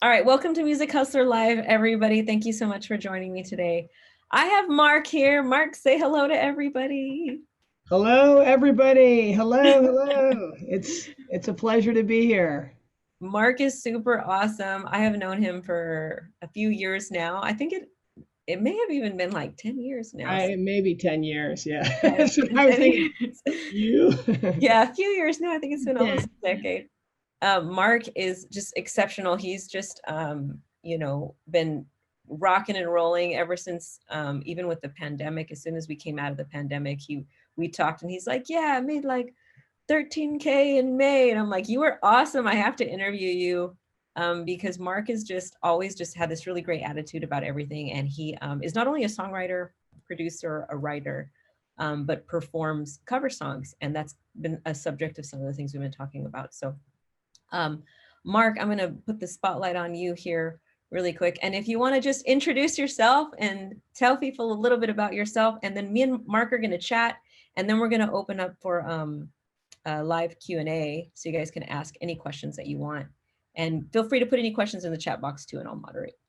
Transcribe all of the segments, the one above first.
All right, welcome to Music Hustler Live, everybody. Thank you so much for joining me today. I have Mark here. Mark, say hello to everybody. Hello, everybody. Hello. It's a pleasure to be here. Mark is super awesome. I have known him for a few years now. I think it may have even been like 10 years now. I maybe 10 years. Yeah. Yeah, it's So been I was 10 thinking years. you. Yeah, a few years now. I think it's been Yeah. almost a decade. Mark is just exceptional. He's just, been rocking and rolling ever since, even with the pandemic. As soon as we came out of the pandemic, we talked, and he's like, "Yeah, I made like 13K in May," and I'm like, "You are awesome. I have to interview you." Because Mark is just always just had this really great attitude about everything, and he is not only a songwriter, producer, a writer, but performs cover songs, and that's been a subject of some of the things we've been talking about. So um, Mark, I'm going to put the spotlight on you here really quick. And if you want to just introduce yourself and tell people a little bit about yourself, and then me and Mark are going to chat, and then we're going to open up for a live Q&A so you guys can ask any questions that you want. And feel free to put any questions in the chat box too, and I'll moderate.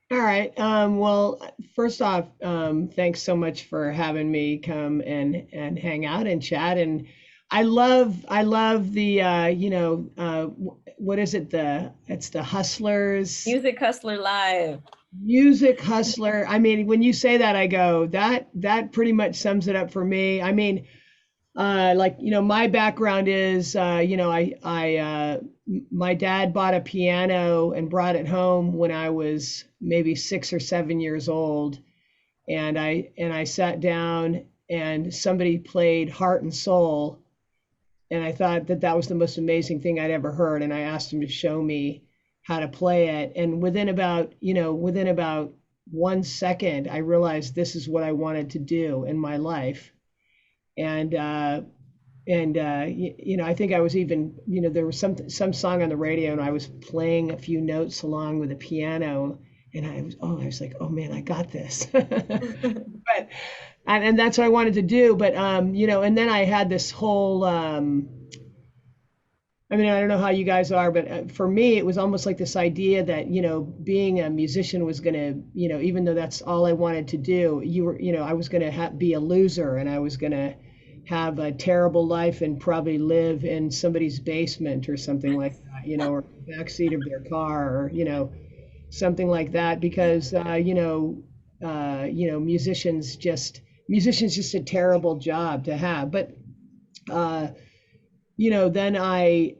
All right. Well, first off, thanks so much for having me come and hang out and chat. And I love the what is it? It's the Hustlers. Music Hustler Live. Music hustler. I mean, when you say that, I go, that pretty much sums it up for me. I mean, my background is, my dad bought a piano and brought it home when I was maybe 6 or 7 years old, and I sat down and somebody played Heart and Soul, and I thought that was the most amazing thing I'd ever heard, and I asked him to show me how to play it, and within about 1 second, I realized this is what I wanted to do in my life, and I think I was even, there was some song on the radio, and I was playing a few notes along with the piano, and I was like, oh man, I got this. But and that's what I wanted to do. But and then I had this whole. I mean, I don't know how you guys are, but for me, it was almost like this idea that, being a musician was going to, even though that's all I wanted to do, I was going to be a loser, and I was going to have a terrible life and probably live in somebody's basement or something like that, or backseat of their car, or, something like that, because, musicians just a terrible job to have. But, then I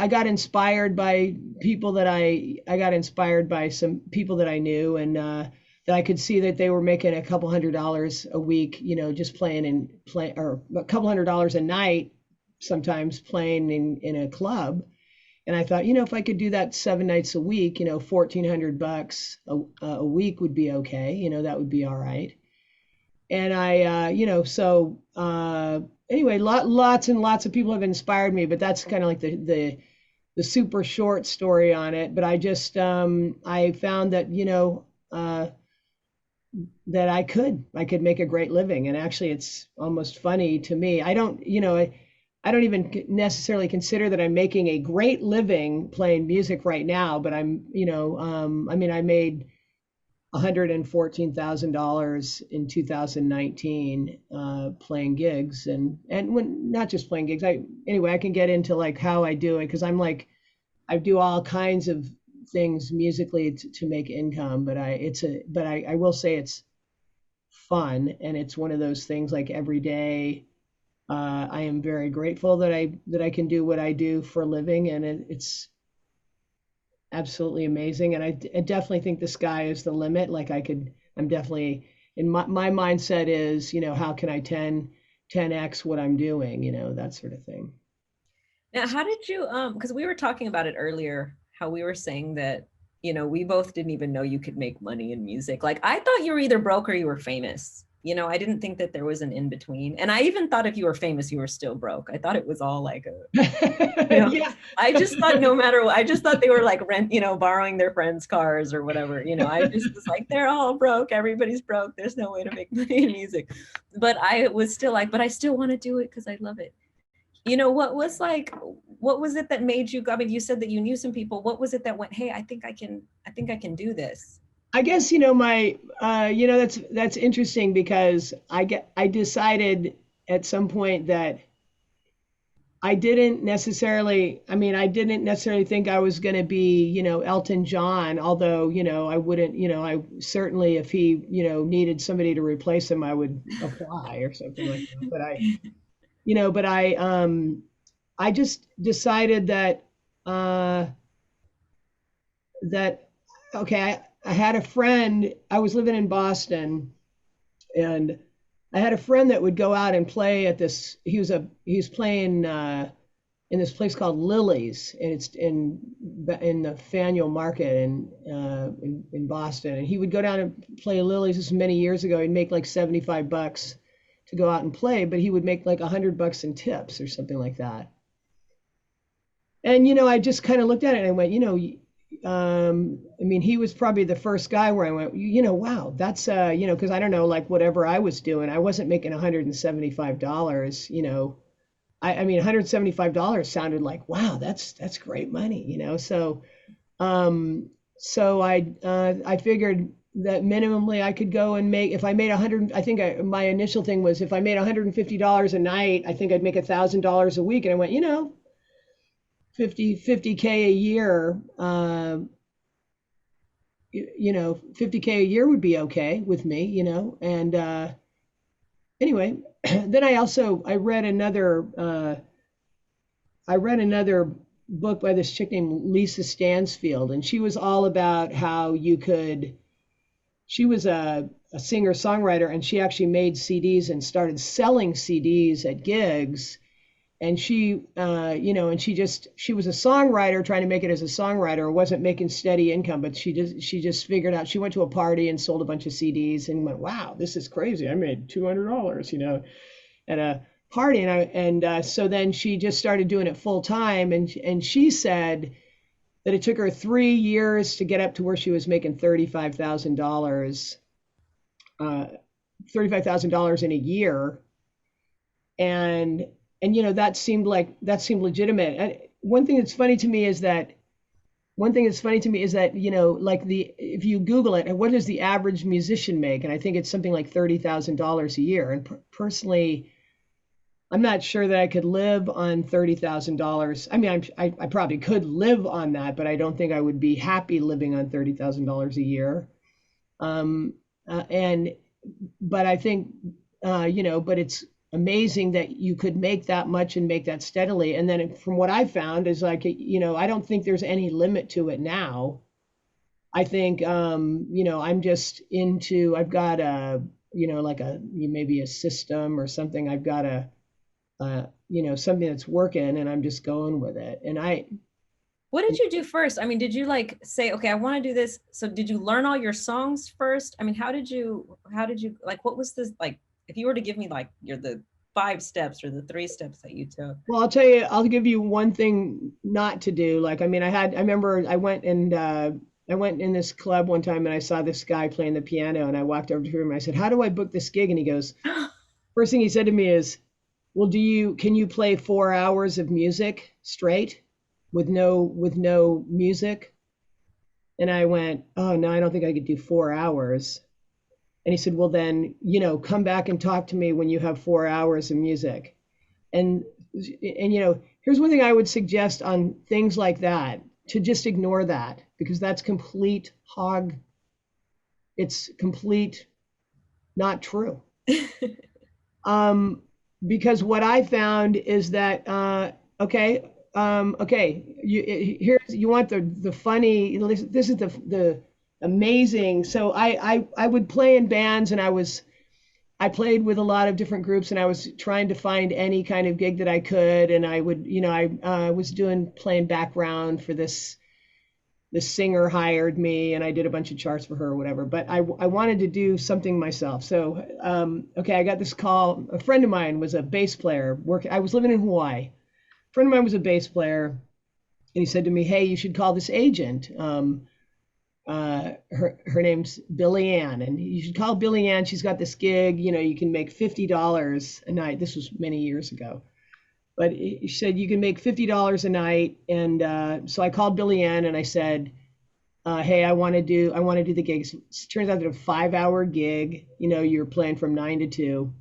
got inspired by people I got inspired by some people that I knew, and that I could see that they were making a couple $100 a week, just or a couple $100 a night, sometimes playing in a club. And I thought, if I could do that 7 nights a week, $1,400 a week would be okay. That would be all right. And anyway, lots and lots of people have inspired me, but that's kind of like the super short story on it. But I found that, that I could make a great living. And actually, it's almost funny to me. I don't even necessarily consider that I'm making a great living playing music right now, but I mean, I made $114,000 in 2019, playing gigs, and when not just playing gigs. I can get into like how I do it, because I do all kinds of things musically to make income, but I will say it's fun, and it's one of those things like every day. I am very grateful that I can do what I do for a living, and it's absolutely amazing. And I definitely think the sky is the limit. Like I'm definitely, in my mindset is, how can I 10x what I'm doing, that sort of thing. Now, how did you, because we were talking about it earlier, how we were saying that, we both didn't even know you could make money in music. Like, I thought you were either broke or you were famous. I didn't think that there was an in between. And I even thought if you were famous, you were still broke. I thought it was all like you know, Yeah. I just thought no matter what, I just thought they were like borrowing their friends' cars or whatever. I just was like, they're all broke. Everybody's broke. There's no way to make money in music. But I was still like, but I still want to do it because I love it. What was like, what was it that made you go? I mean, you said that you knew some people. What was it that went, hey, I think I can do this? I guess my that's interesting because I decided at some point that I didn't necessarily think I was going to be, Elton John, although, I wouldn't, I certainly, if he, needed somebody to replace him, I would apply or something like that. I just decided uh, that, okay, I had a friend, I was living in Boston, and I had a friend that would go out and play at this, he was playing, in this place called Lily's, and it's in the Faneuil Market in Boston. And he would go down and play Lily's. This was many years ago. He'd make like $75 to go out and play, but he would make like $100 in tips or something like that. And I just kind of looked at it and I went, I mean, he was probably the first guy where I went, wow, that's because I don't know, like whatever I was doing, I wasn't making $175, I mean, $175 sounded like, wow, that's great money, So I figured that minimally I could go and make, if I made 100, my initial thing was if I made $150 a night, I think I'd make $1,000 a week. And I went, 50K a year, 50K a year would be okay with me, and anyway, then I read another book by this chick named Lisa Stansfield, and she was all about how she was a singer songwriter, and she actually made CDs and started selling CDs at gigs. And she was a songwriter trying to make it as a songwriter, wasn't making steady income, but she just figured out, she went to a party and sold a bunch of CDs and went, wow, this is crazy. I made $200, at a party. So then she just started doing it full time. And she said that it took her 3 years to get up to where she was making $35,000 in a year. And that seemed legitimate. And one thing that's funny to me is that like if you Google it, what does the average musician make? And I think it's something like $30,000 a year. And personally, I'm not sure that I could live on $30,000. I mean, I probably could live on that, but I don't think I would be happy living on $30,000 a year. Um, and but I think but it's amazing that you could make that much and make that steadily. And then from what I found is like, I don't think there's any limit to it now. I think, I'm just I've got like maybe a system or something. I've got something that's working and I'm just going with it. And what did you do first? I mean, did you like say, okay, I want to do this? So did you learn all your songs first? I mean, how did you like, what was this like, if you were to give me like the 5 steps or the 3 steps that you took? Well, I'll tell you, I'll give you one thing not to do. Like, I mean, I remember I went in this club one time and I saw this guy playing the piano and I walked over to him and I said, how do I book this gig? And he goes, first thing he said to me is, well, can you play 4 hours of music straight with no music? And I went, oh no, I don't think I could do 4 hours. And he said, well then, come back and talk to me when you have 4 hours of music. And here's one thing I would suggest on things like that, to just ignore that, because that's complete hog. It's complete not true. Because what I found is that you want the funny. This is the amazing. So I would play in bands, and I played with a lot of different groups, and I was trying to find any kind of gig that I could, and I would I was playing background for this singer hired me, and I did a bunch of charts for her or whatever, but I wanted to do something myself. So I got this call. A friend of mine was a bass player. I was living in Hawaii. A friend of mine was a bass player, and he said to me, hey, you should call this agent. Her name's Billy Ann, and you should call Billy Ann. She's got this gig, you can make $50 a night. This was many years ago. but he said you can make $50 a night. And so I called Billy Ann and I said, hey, I want to do the gigs. It turns out that a 5 hour gig, you're playing from 9 to 2.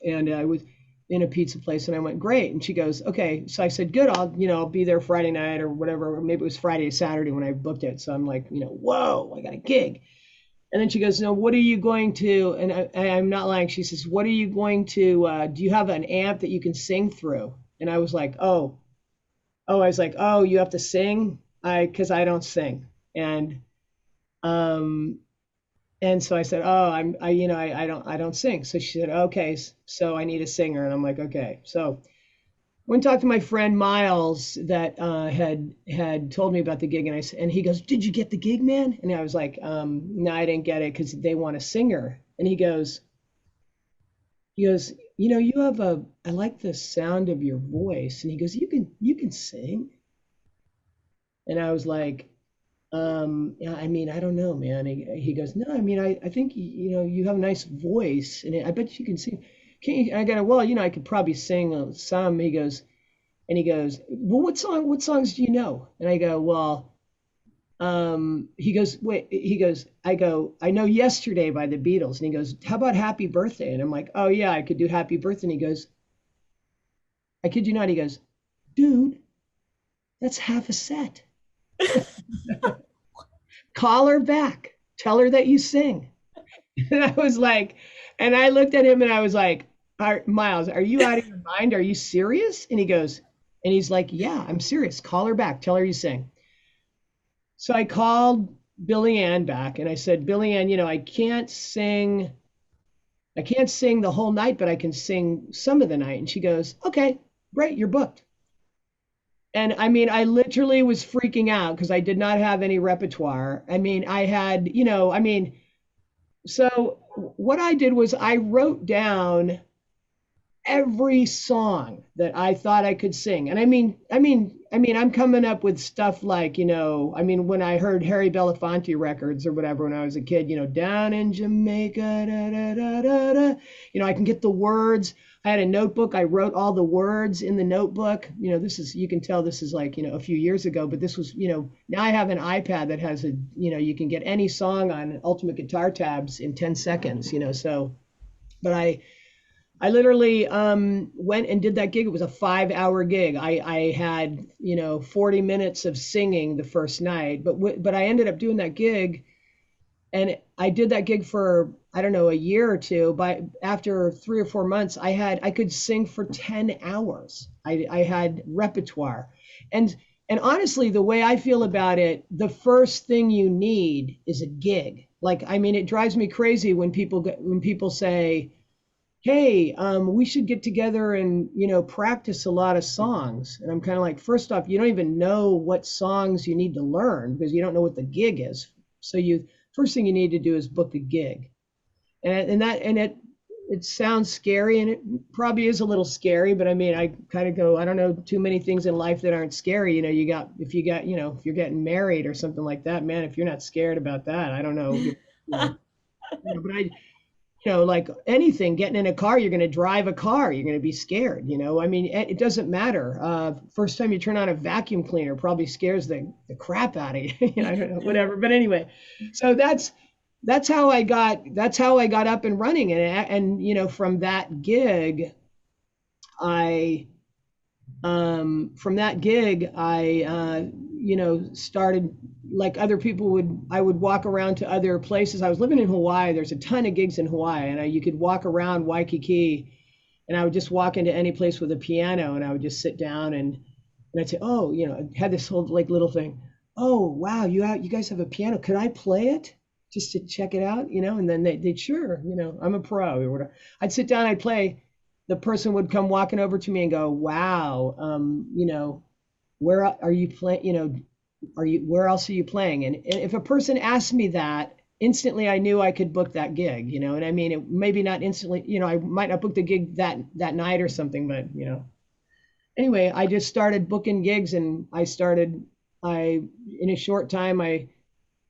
And I was in a pizza place and I went, great. And she goes, okay. So I said, good. I'll be there Friday night or whatever. Or maybe it was Friday or Saturday when I booked it. So I'm like, whoa, I got a gig. And then she goes, no, what are you going to, and I'm not lying. She says, what are you going to, do you have an amp that you can sing through? And I was like, I was like, oh, you have to sing? Cause I don't sing. And, um, and so I said, oh, I don't sing. So she said, okay, so I need a singer. And I'm like, okay. So went and talked to my friend Miles that had told me about the gig, and and he goes, "Did you get the gig, man?" And I was like, "No, I didn't get it because they want a singer." And he goes, you have I like the sound of your voice, and he goes, you can sing. And I was like, yeah, I mean, I don't know, man. He goes, no, I mean, I think you have a nice voice, and I bet you can sing. Can't you? I got, well, I could probably sing some. He goes, well, what songs do you know? And I go, well, he goes, wait, I go, I know Yesterday by the Beatles. And he goes, how about Happy Birthday? And I'm like, oh yeah, I could do Happy Birthday. And he goes, I kid you not. He goes, dude, that's half a set. Call her back. Tell her that you sing. And I was like, and I looked at him and I was like, Miles, are you out of your mind? Are you serious? And he's like, yeah, I'm serious. Call her back. Tell her you sing. So I called Billy Ann back and I said, Billy Ann, I can't sing the whole night, but I can sing some of the night. And she goes, okay, great, you're booked. And I mean, I literally was freaking out because I did not have any repertoire. I mean, I had, so what I did was I wrote down every song that I thought I could sing. And I'm coming up with stuff like, when I heard Harry Belafonte records or whatever when I was a kid, down in Jamaica, da, da, da, da, da. I can get the words. I had a notebook. I wrote all the words in the notebook. You can tell this is like, a few years ago, but this was, now I have an iPad that has you can get any song on Ultimate Guitar Tabs in 10 seconds, so, but I literally went and did that gig. It was a 5 hour gig. I had 40 minutes of singing the first night, but I ended up doing that gig, and I did that gig for I don't know a year or two. But after 3 or 4 months, I could sing for 10 hours. I had repertoire, and honestly, the way I feel about it, the first thing you need is a gig. Like I mean, it drives me crazy when people say, hey, we should get together and, practice a lot of songs. And I'm kind of like, first off, you don't even know what songs you need to learn because you don't know what the gig is. So first thing you need to do is book a gig. It sounds scary, and it probably is a little scary, but I mean, I kind of go, I don't know too many things in life that aren't scary. If you're getting married or something like that, man, if you're not scared about that, I don't know. But like anything, getting in a car, you're going to drive a car, you're going to be scared, I mean, it doesn't matter. First time you turn on a vacuum cleaner probably scares the crap out of you. I don't know, whatever. But anyway, so that's how I got up and running. And from that gig, I started like other people I would walk around to other places. I was living in Hawaii. There's a ton of gigs in Hawaii, and you could walk around Waikiki, and I would just walk into any place with a piano, and I would just sit down and I'd say, oh, I had this whole like little thing. Oh, wow, you guys have a piano. Could I play it just to check it out? And then they'd sure, I'm a pro or whatever. I'd sit down, I'd play. The person would come walking over to me and go, wow, where are you playing? Where else are you playing? And if a person asked me that, instantly I knew I could book that gig, and I mean, it maybe not instantly, I might not book the gig that night or something, but, anyway, I just started booking gigs, and in a short time, I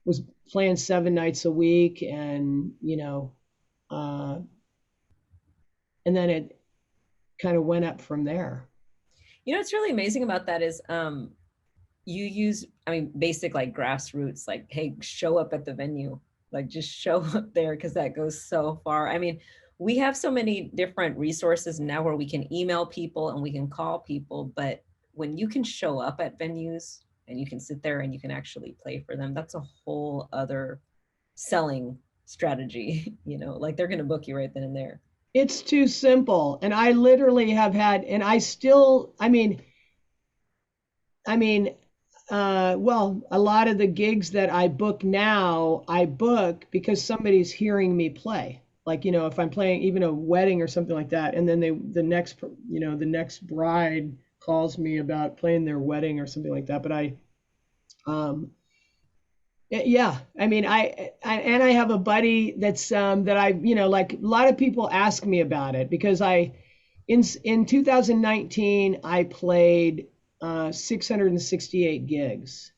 was playing 7 nights a week, and, and then it kind of went up from there. You know, what's really amazing about that is you use, I mean, basic like grassroots, like, hey, show up at the venue, like just show up there because that goes so far. I mean, we have so many different resources now where we can email people and we can call people, but when you can show up at venues and you can sit there and you can actually play for them, that's a whole other selling strategy. You know, like they're going to book you right then and there. It's too simple. And I literally have had, and I still, I mean, well, a lot of the gigs that I book now, I book because somebody's hearing me play. Like, if I'm playing even a wedding or something like that, and then the next bride calls me about playing their wedding or something like that. But um, yeah, and I have a buddy that I, like a lot of people ask me about it because in 2019, I played 668 gigs.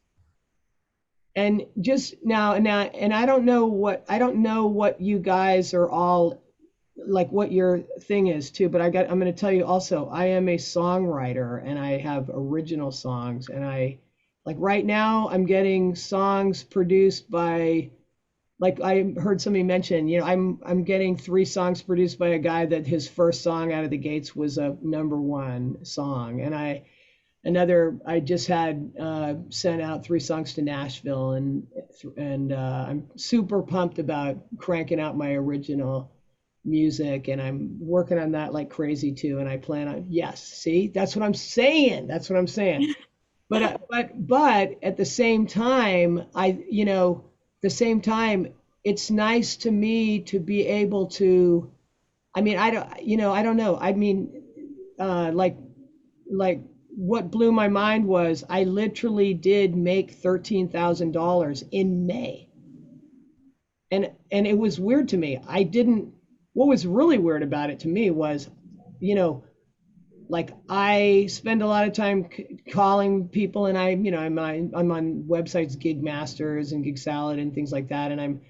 And just and I don't know what you guys are all like, what your thing is too, but I'm going to tell you also, I am a songwriter and I have original songs, and I like right now I'm getting songs produced by, like I heard somebody mention, I'm getting 3 songs produced by a guy that his first song out of the gates was a #1 song. And I just had sent out 3 songs to Nashville, and I'm super pumped about cranking out my original music, and I'm working on that like crazy too. And I plan on, yes, see, that's what I'm saying. That's what I'm saying. But at the same time, the same time, it's nice to me to be able to. I mean, I don't know. I mean, like what blew my mind was I literally did make $13,000 in May. And it was weird to me. I didn't What was really weird about it to me was, you know, like I spend a lot of time calling people, and I'm on websites, Gig Masters and Gig Salad and things like that, and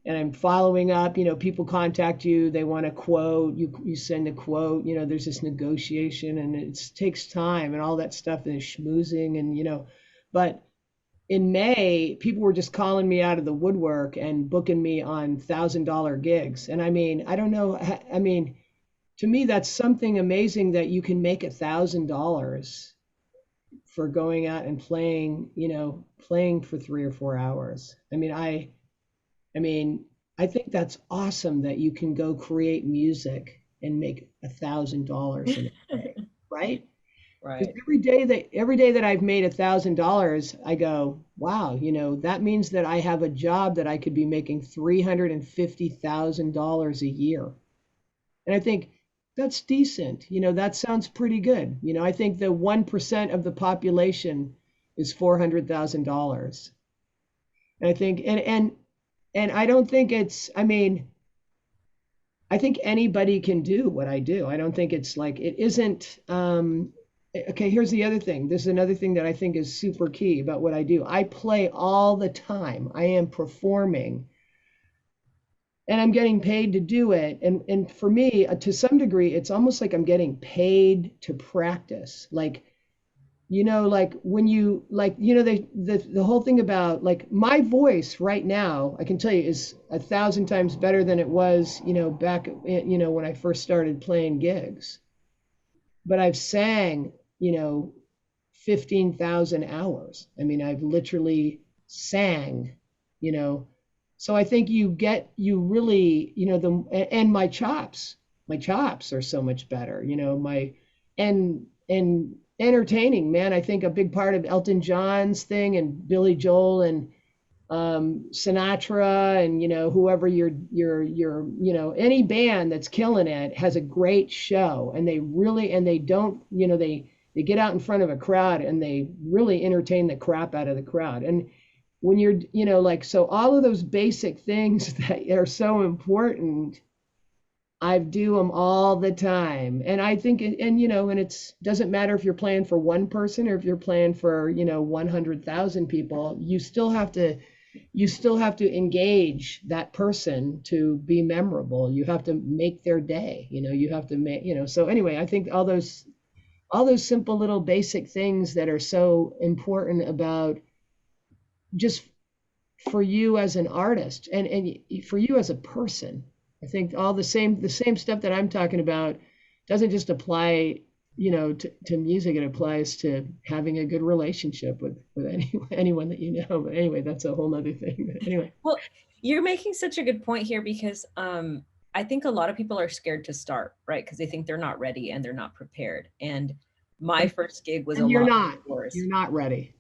I'm following up. People contact you, they want a quote, you send a quote. There's this negotiation, and it takes time and all that stuff, and schmoozing, and but in May, people were just calling me out of the woodwork and booking me on $1,000 gigs. And I mean, I don't know. I mean, to me, that's something amazing that you can make $1,000 for going out and playing for 3 or 4 hours. I think that's awesome that you can go create music and make $1,000 in a day, right? Because Right. every day that I've made $1,000, I go, wow, that means that I have a job that I could be making $350,000 a year. And I think that's decent. That sounds pretty good. I think the 1% of the population is $400,000. And I think, and I don't think I think anybody can do what I do. I don't think it's like, it isn't, okay, here's the other thing. This is another thing that I think is super key about what I do. I play all the time. I am performing, and I'm getting paid to do it. And for me, to some degree, it's almost like I'm getting paid to practice. Like, like when you like, the whole thing about like my voice right now, I can tell you is 1,000 times better than it was, back, when I first started playing gigs. But I've sang, 15,000 hours. I mean, I've literally sang, you know. So I think you really, and my chops are so much better, and entertaining, man. I think a big part of Elton John's thing and Billy Joel and Sinatra and whoever any band that's killing it has a great show, and they don't they get out in front of a crowd and they really entertain the crap out of the crowd. And when you're like, so all of those basic things that are so important, I do them all the time. And I think, and it's doesn't matter if you're playing for one person or if you're playing for 100,000 people. You still have to engage that person to be memorable. You have to make their day. You have to make. So anyway, I think all those simple little basic things that are so important about just for you as an artist and for you as a person. I think all the same stuff that I'm talking about doesn't just apply, to music. It applies to having a good relationship with anyone that you know. But anyway, that's a whole nother thing. But anyway. Well, you're making such a good point here because I think a lot of people are scared to start, right? Because they think they're not ready and they're not prepared. And my And, first gig was a and you're lot not. like yours. You're not ready.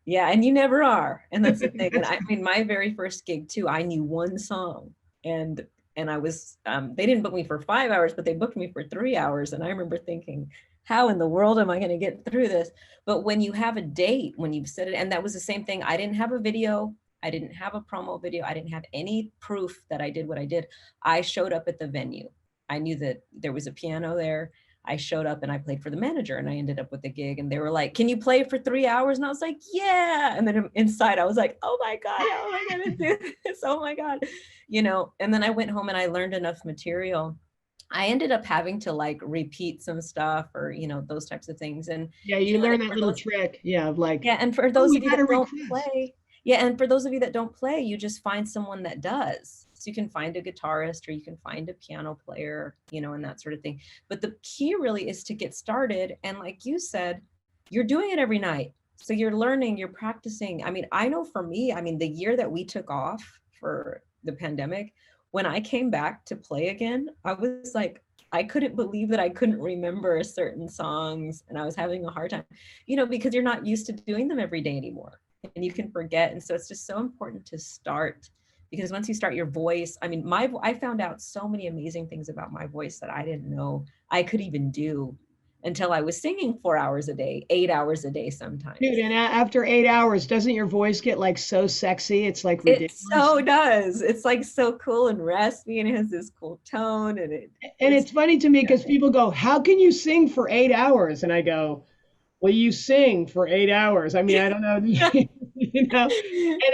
Yeah, and you never are. And that's the thing. And That's I mean, my very first gig too, I knew one song and I was they didn't book me for 5 hours, but they booked me for 3 hours. And I remember thinking, how in the world am I going to get through this? But when you have a date, when you've said it, and that was the same thing. I didn't have a video. I didn't have a promo video. I didn't have any proof that I did what I did. I showed up at the venue. I knew that there was a piano there. I showed up and I played for the manager and I ended up with the gig and they were like, can you play for 3 hours? And I was like, yeah. And then inside I was like, oh my God, how am I going to do this? Oh my God. And then I went home and I learned enough material. I ended up having to like repeat some stuff or, those types of things. And, Yeah, you and learn that for little those, trick. Yeah, of like, yeah. And for oh, those we of you got a that don't request. play, yeah. And for those of you that don't play, you just find someone that does. So you can find a guitarist or you can find a piano player, and that sort of thing. But the key really is to get started. And like you said, you're doing it every night. So you're learning, you're practicing. I mean, I know for me, I mean, the year that we took off for the pandemic, when I came back to play again, I was like, I couldn't believe that I couldn't remember certain songs and I was having a hard time, because you're not used to doing them every day anymore and you can forget. And so it's just so important to start because once you start your voice, I mean, I found out so many amazing things about my voice that I didn't know I could even do until I was singing 4 hours a day, 8 hours a day Dude, sometimes. and after 8 hours, doesn't your voice get like so sexy? It's like It ridiculous. so does. It's like so cool and raspy and it has this cool tone and And it's it's funny to me yeah, because people go, how can you sing for 8 hours? And I go, well, you sing for 8 hours. I mean, I don't know, And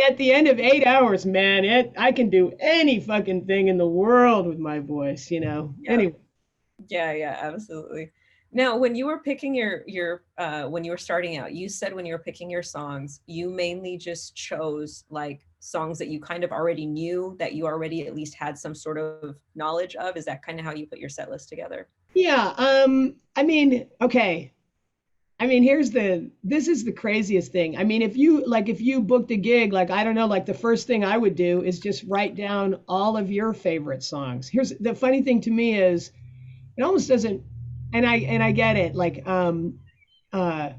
at the end of 8 hours, man, I can do any fucking thing in the world with my voice. yeah. Anyway. Yeah, absolutely. Now, when you were picking your when you were starting out, you said when you were picking your songs, you mainly just chose like songs that you kind of already knew that you already at least had some sort of knowledge of. Is that kind of how you put your set list together? Yeah, I mean, okay. I mean, this is the craziest thing. I mean, if you booked a gig, like I don't know, like the first thing I would do is just write down all of your favorite songs. Here's the funny thing to me is it almost doesn't, and I get it. Like uh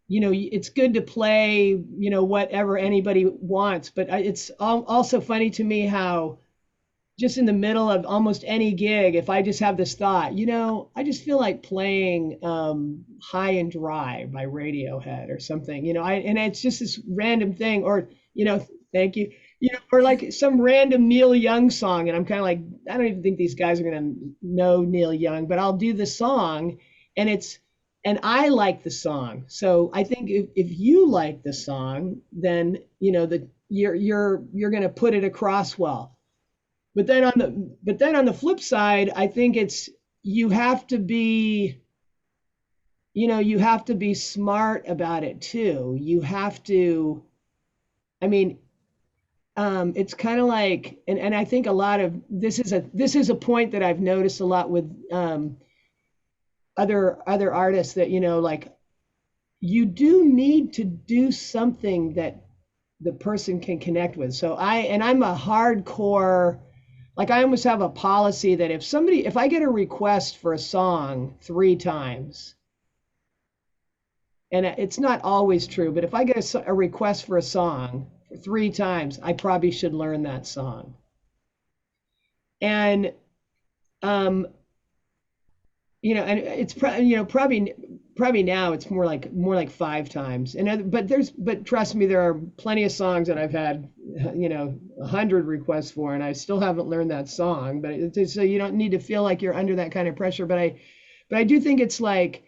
it's good to play, whatever anybody wants, but it's also funny to me how just in the middle of almost any gig, if I just have this thought, I just feel like playing High and Dry by Radiohead or something, and it's just this random thing, or, thank you, or like some random Neil Young song. And I'm kind of like, I don't even think these guys are going to know Neil Young, but I'll do the song and and I like the song. So I think if you like the song, then, you're going to put it across well. But then on the flip side, I think it's you have to be you have to be smart about it too. You have to, I mean, it's kind of like, and I think a lot of this is a point that I've noticed a lot with other artists that like you do need to do something that the person can connect with. So I'm a hardcore. Like I almost have a policy that if I get a request for a song 3 times, and it's not always true, but if I get a request for a song 3 times, I probably should learn that song. And um, and it's probably now it's more like 5 times. But trust me, there are plenty of songs that I've had 100 requests for, and I still haven't learned that song. But so you don't need to feel like you're under that kind of pressure. But I do think it's like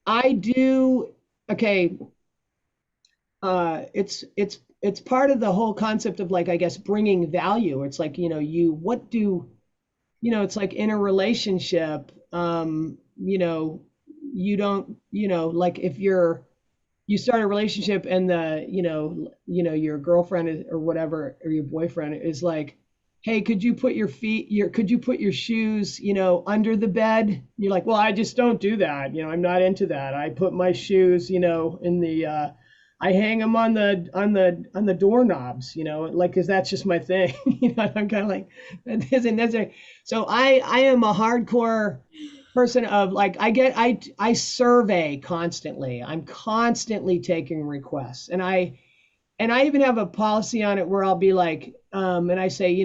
I do. Okay, it's part of the whole concept of, like, I guess, bringing value. It's like, it's like in a relationship, you don't, like if you start a relationship and your girlfriend or whatever, or your boyfriend is like, hey, could you put your shoes, under the bed? You're like, well, I just don't do that. I'm not into that. I put my shoes, in the, I hang them on the doorknobs, like, cause that's just my thing. I'm kind of like, that isn't necessary. So I am a hardcore person of like, I survey constantly. I'm constantly taking requests, and I even have a policy on it where I'll be like, and I say,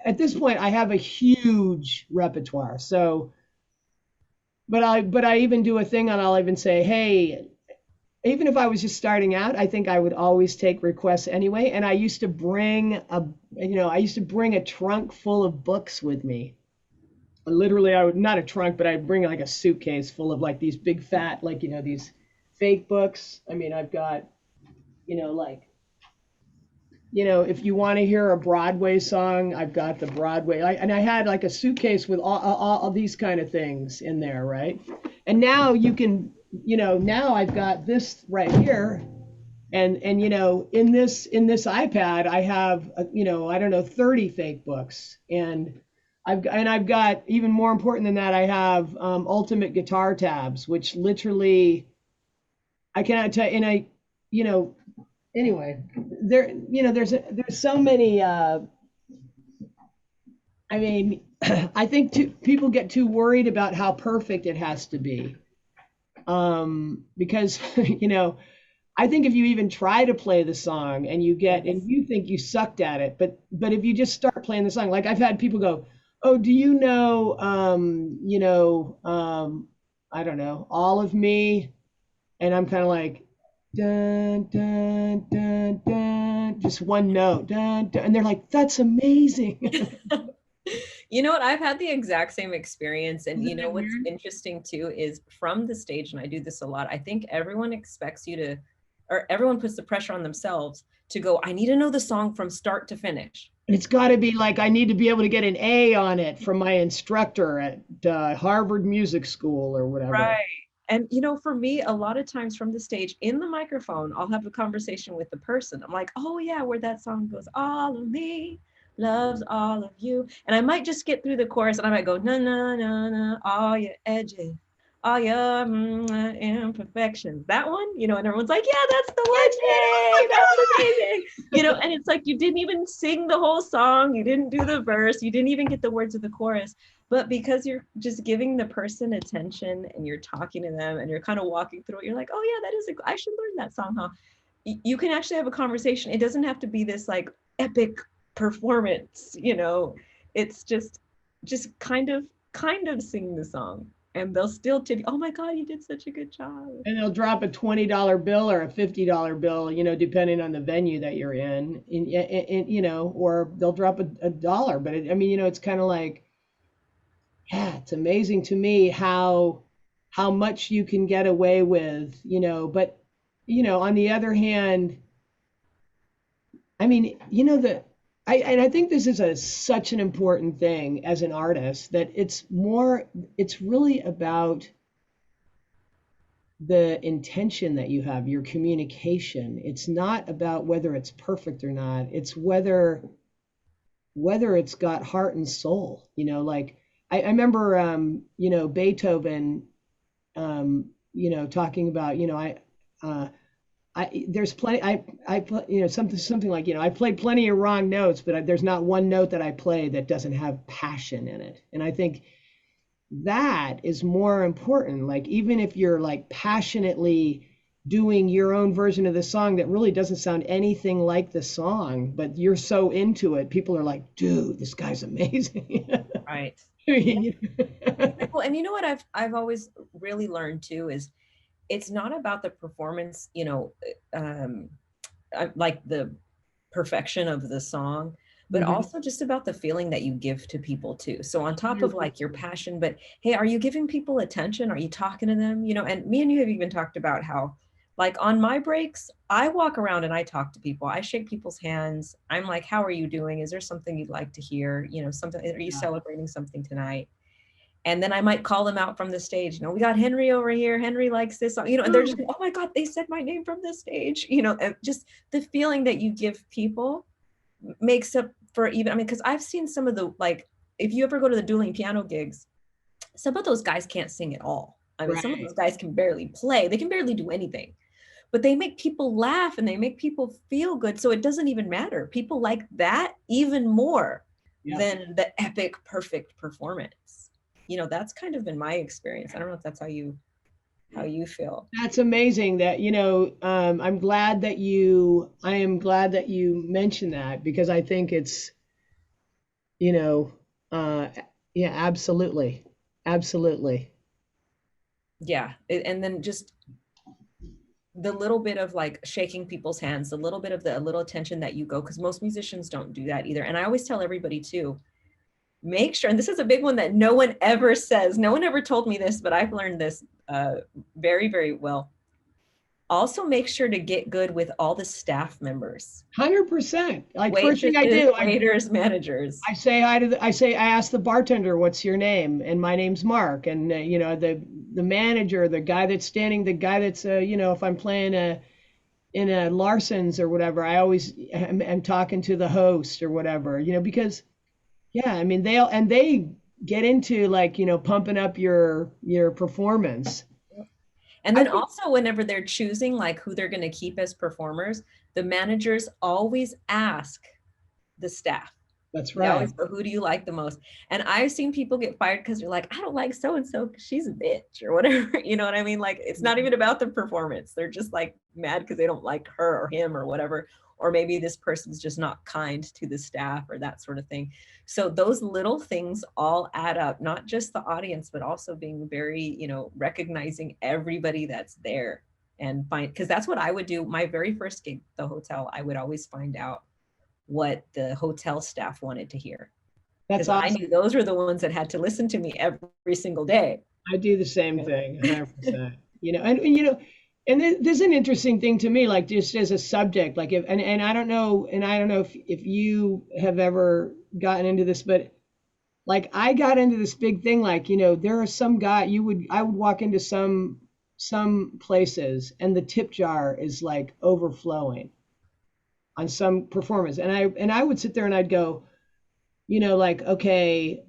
at this point I have a huge repertoire. So, but I even do a thing on, I'll even say, hey, even if I was just starting out, I think I would always take requests anyway. And I used to bring a trunk full of books with me. Literally, I would, not a trunk, but I'd bring like a suitcase full of like these big fat, like, these fake books. I mean, I've got, like, if you want to hear a Broadway song, I've got the Broadway. And I had like a suitcase with all these kind of things in there, right? And now you can, now I've got this right here, and in this iPad, I have, I don't know, 30 fake books, and I've got, even more important than that, I have ultimate guitar tabs, which literally I cannot tell, and you know anyway, there's so many, I mean, I think people get too worried about how perfect it has to be, because I think if you even try to play the song and and Yes. you think you sucked at it, but if you just start playing the song, like I've had people go, oh, do you know, I don't know, all of me, and I'm kind of like, dun dun dun dun, just one note, dun dun, and they're like, that's amazing. You know what? I've had the exact same experience. And you Isn't know it what's weird? interesting too is from the stage, and I do this a lot, I think everyone expects you to, or everyone puts the pressure on themselves to go, I need to know the song from start to finish. It's got to be like I need to be able to get an A on it from my instructor at Harvard Music School or whatever. Right. And for me, a lot of times from the stage in the microphone, I'll have a conversation with the person. I'm like, oh yeah, where that song goes, all of me loves all of you. And I might just get through the chorus and I might go, na na na na, all your edges, all your imperfections. That one, and everyone's like, yeah, that's the Yeah, one. oh my Yay, that's God. amazing. And it's like you didn't even sing the whole song, you didn't do the verse, you didn't even get the words of the chorus, but because you're just giving the person attention and you're talking to them and you're kind of walking through it, you're like, oh yeah, I should learn that song, huh? You can actually have a conversation. It doesn't have to be this like epic performance. It's just kind of sing the song, and they'll still tip you, oh my god, you did such a good job. And they'll drop a $20 bill or a $50 bill, depending on the venue that you're or they'll drop a dollar. But I mean, it's kind of like, yeah, it's amazing to me how much you can get away with, but on the other hand, I mean, and I think this is such an important thing as an artist, that it's really about the intention that you have, your communication. It's not about whether it's perfect or not. It's whether it's got heart and soul. Like I remember, Beethoven, talking about, there's plenty, something like, I played plenty of wrong notes, but there's not one note that I play that doesn't have passion in it. And I think that is more important. Like, even if you're like passionately doing your own version of the song that really doesn't sound anything like the song, but you're so into it, people are like, dude, this guy's amazing. Right. Yeah, You well, and you know what I've always really learned too is it's not about the performance, um like the perfection of the song, but Mhm. also just about the feeling that you give to people too. So on top of like your 100%. passion, but hey, are you giving people attention? Are you talking to them? And me and you have even talked about how, like, on my breaks, I walk around and I talk to people. I shake people's hands. I'm like, how are you doing? Is there something you'd like to hear? Something, are you Yeah. celebrating something tonight? And then I might call them out from the stage. You know, we got Henry over here. Henry likes this song, you know, and they're just, oh my God, they said my name from the stage, you know, and just the feeling that you give people makes up for even, I mean, because I've seen some of the, like, if you ever go to the dueling piano gigs, some of those guys can't sing at all. I mean, some of Right. those guys can barely play. They can barely do anything, but they make people laugh and they make people feel good. So it doesn't even matter. People like that even more Yeah. than the epic, perfect performance. You know, that's kind of been my experience. I don't know if that's how you feel. That's amazing that, I am glad that you mentioned that because I think it's, you know, uh, yeah, absolutely. Absolutely. Yeah. And then just the little bit of like shaking people's hands, the little bit of the a little attention that you go, because most musicians don't do that either. And I always tell everybody too, make sure, and this is a big one that no one ever says, no one ever told me this, but I've learned this very, very well. Also make sure to get good with all the staff members, 100%. Like first thing I waitresses, do, waiters, managers. I say hi to I ask the bartender, "What's your name?" And my name's Mark. And the manager, the guy that's standing, the guy that's if I'm playing in a Larson's or whatever, I always am talking to the host or whatever, because yeah, I mean they get into like, pumping up your performance. And I then think also whenever they're choosing like who they're going to keep as performers, the managers always ask the staff. that's They right. always go, who do you like the most? And I've seen people get fired because they're like, I don't like so and so because she's a bitch or whatever. You know what I mean? Like, it's not even about the performance. They're just like mad because they don't like her or him or whatever. Or maybe this person's just not kind to the staff or that sort of thing. So those little things all add up, not just the audience, but also being very, you know, recognizing everybody that's there and find, because that's what I would do. My very first gig, the hotel, I would always find out what the hotel staff wanted to hear That's because I awesome. knew those were the ones that had to listen to me every single day. I do the same thing, 100%. And this is an interesting thing to me, like just as a subject, like if, and I don't know if you have ever gotten into this, but like I got into this big thing, like, there are some guy I would walk into some places and the tip jar is like overflowing on some performance. And I would sit there and I'd go, like, okay,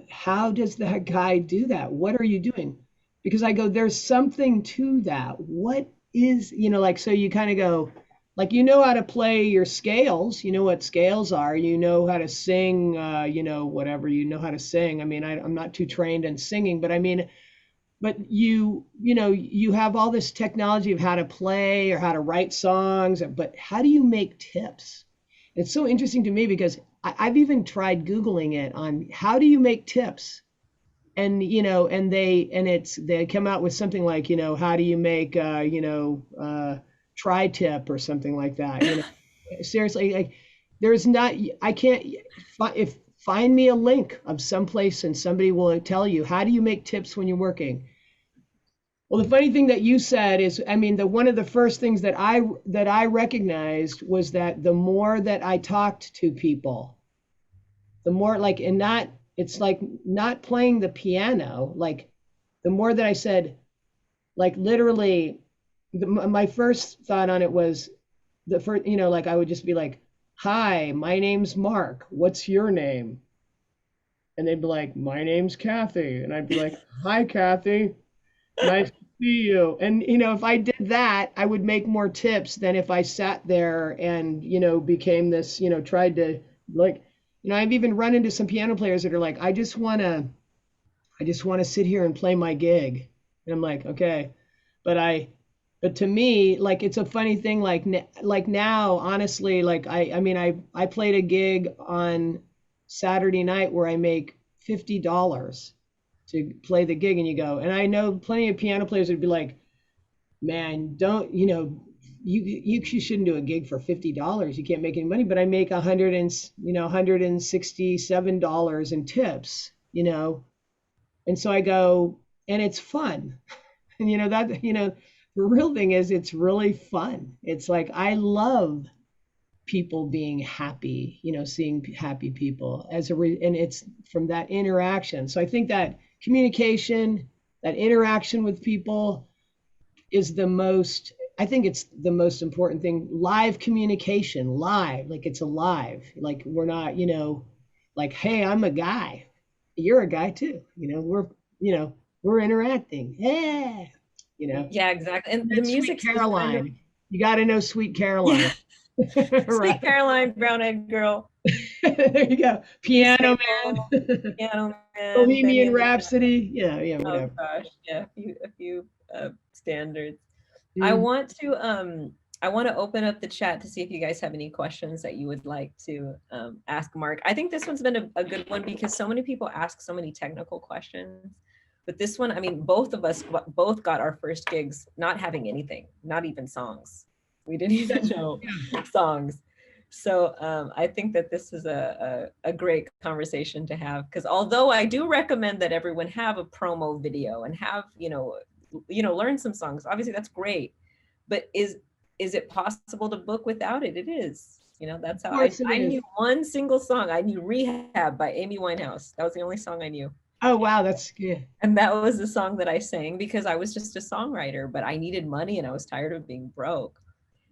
how does that guy do that? What are you doing? Because I go, there's something to that. What is, like, so you kind of go, like, how to play your scales, what scales are, how to sing, whatever, how to sing. I mean, I'm not too trained in singing, but I mean, but you have all this technology of how to play or how to write songs, but how do you make tips? It's so interesting to me because I've even tried Googling it on how do you make tips? And they come out with something like, how do you make tri-tip or something like that. Seriously, like there's not I can't if find me a link of some place and somebody will tell you how do you make tips when you're working. Well, the funny thing that you said is, I mean, the one of the first things that I recognized was that the more that I talked to people, the more like, and not, it's like not playing the piano, like the more that I said, like literally, my first thought on it was the first, like I would just be like, "Hi, my name's Mark. What's your name?" And they'd be like, "My name's Kathy," and I'd be like, "Hi, Kathy. Nice to see you." And if I did that, I would make more tips than if I sat there and became this, tried to like, I've even run into some piano players that are like, I just want to sit here and play my gig. And I'm like, okay, but but to me, like it's a funny thing. Like now, honestly, like I mean, I played a gig on Saturday night where I make $50 to play the gig, and you go, and I know plenty of piano players would be like, man, don't you shouldn't do a gig for $50. You can't make any money. But I make $167 in tips, and so I go, and it's fun. And the real thing is it's really fun. It's like I love people being happy, seeing happy people and it's from that interaction. So I think that communication, that interaction with people is the most, I think it's the most important thing. Live communication, live, like it's alive. Like we're not, like, hey, I'm a guy. You're a guy too. We're interacting. Yeah. You know. Yeah, exactly. And the That's Sweet music's just kind of, Caroline. You got to know Sweet yeah, Caroline. Sweet Right. Caroline, Brown Eyed Girl, There you go. Be Piano Stable, Man. Piano Man, Benny Bohemian and the Rhapsody. Yeah, yeah, Oh whatever. gosh, yeah, a few standards. I Mm. want to open up the chat to see if you guys have any questions that you would like to ask Mark. I think this one's been a good one because so many people ask so many technical questions. But this one, I mean, both of us both got our first gigs not having anything, not even songs. We didn't even know songs. So I think that this is a great conversation to have because although I do recommend that everyone have a promo video and have, learn some songs, obviously that's great. But is it possible to book without it? It is. That's Of how course it I is. knew one single song. I knew Rehab by Amy Winehouse. That was the only song I knew. Oh, wow. That's good. And that was the song that I sang because I was just a songwriter, but I needed money and I was tired of being broke.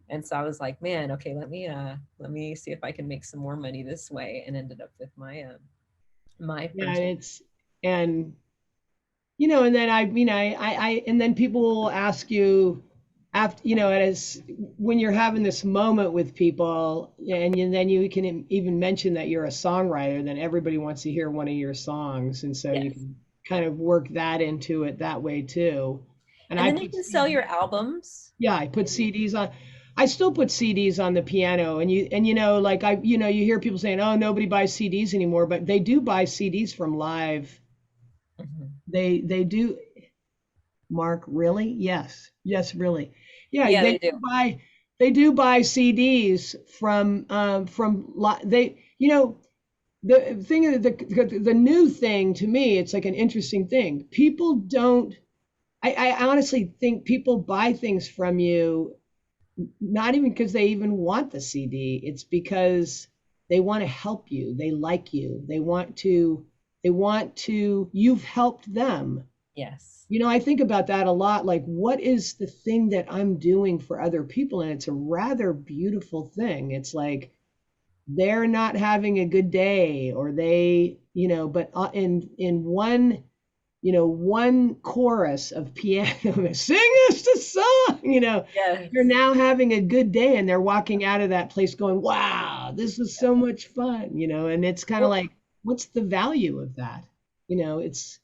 And so I was like, man, okay, let me see if I can make some more money this way, and ended up with my Yeah. first. And, and then and then people will ask you after, as when you're having this moment with people and then you can even mention that you're a songwriter, then everybody wants to hear one of your songs. And so you Yes. can kind of work that into it that way too. And And I then you put can sell your albums. Yeah, I put CDs on. I still put CDs on the piano, like you hear people saying, "Oh, nobody buys CDs anymore," but they do buy CDs from live. Mhm. They do. Mark, really? Yes, yes, really. Yeah, Yeah, they do. they do buy CDs they the thing the new thing to me, it's like an interesting thing. People don't. I honestly think people buy things from you not even because they even want the CD. It's because they want to help you. They like you. You've helped them. Yes. I think about that a lot. Like, what is the thing that I'm doing for other people? And it's a rather beautiful thing. It's like they're not having a good day or but in one chorus of piano, sing us the song, Yes. they're now having a good day and they're walking out of that place going, wow, this was so much fun, and it's kind of Well, like, what's the value of that? It's,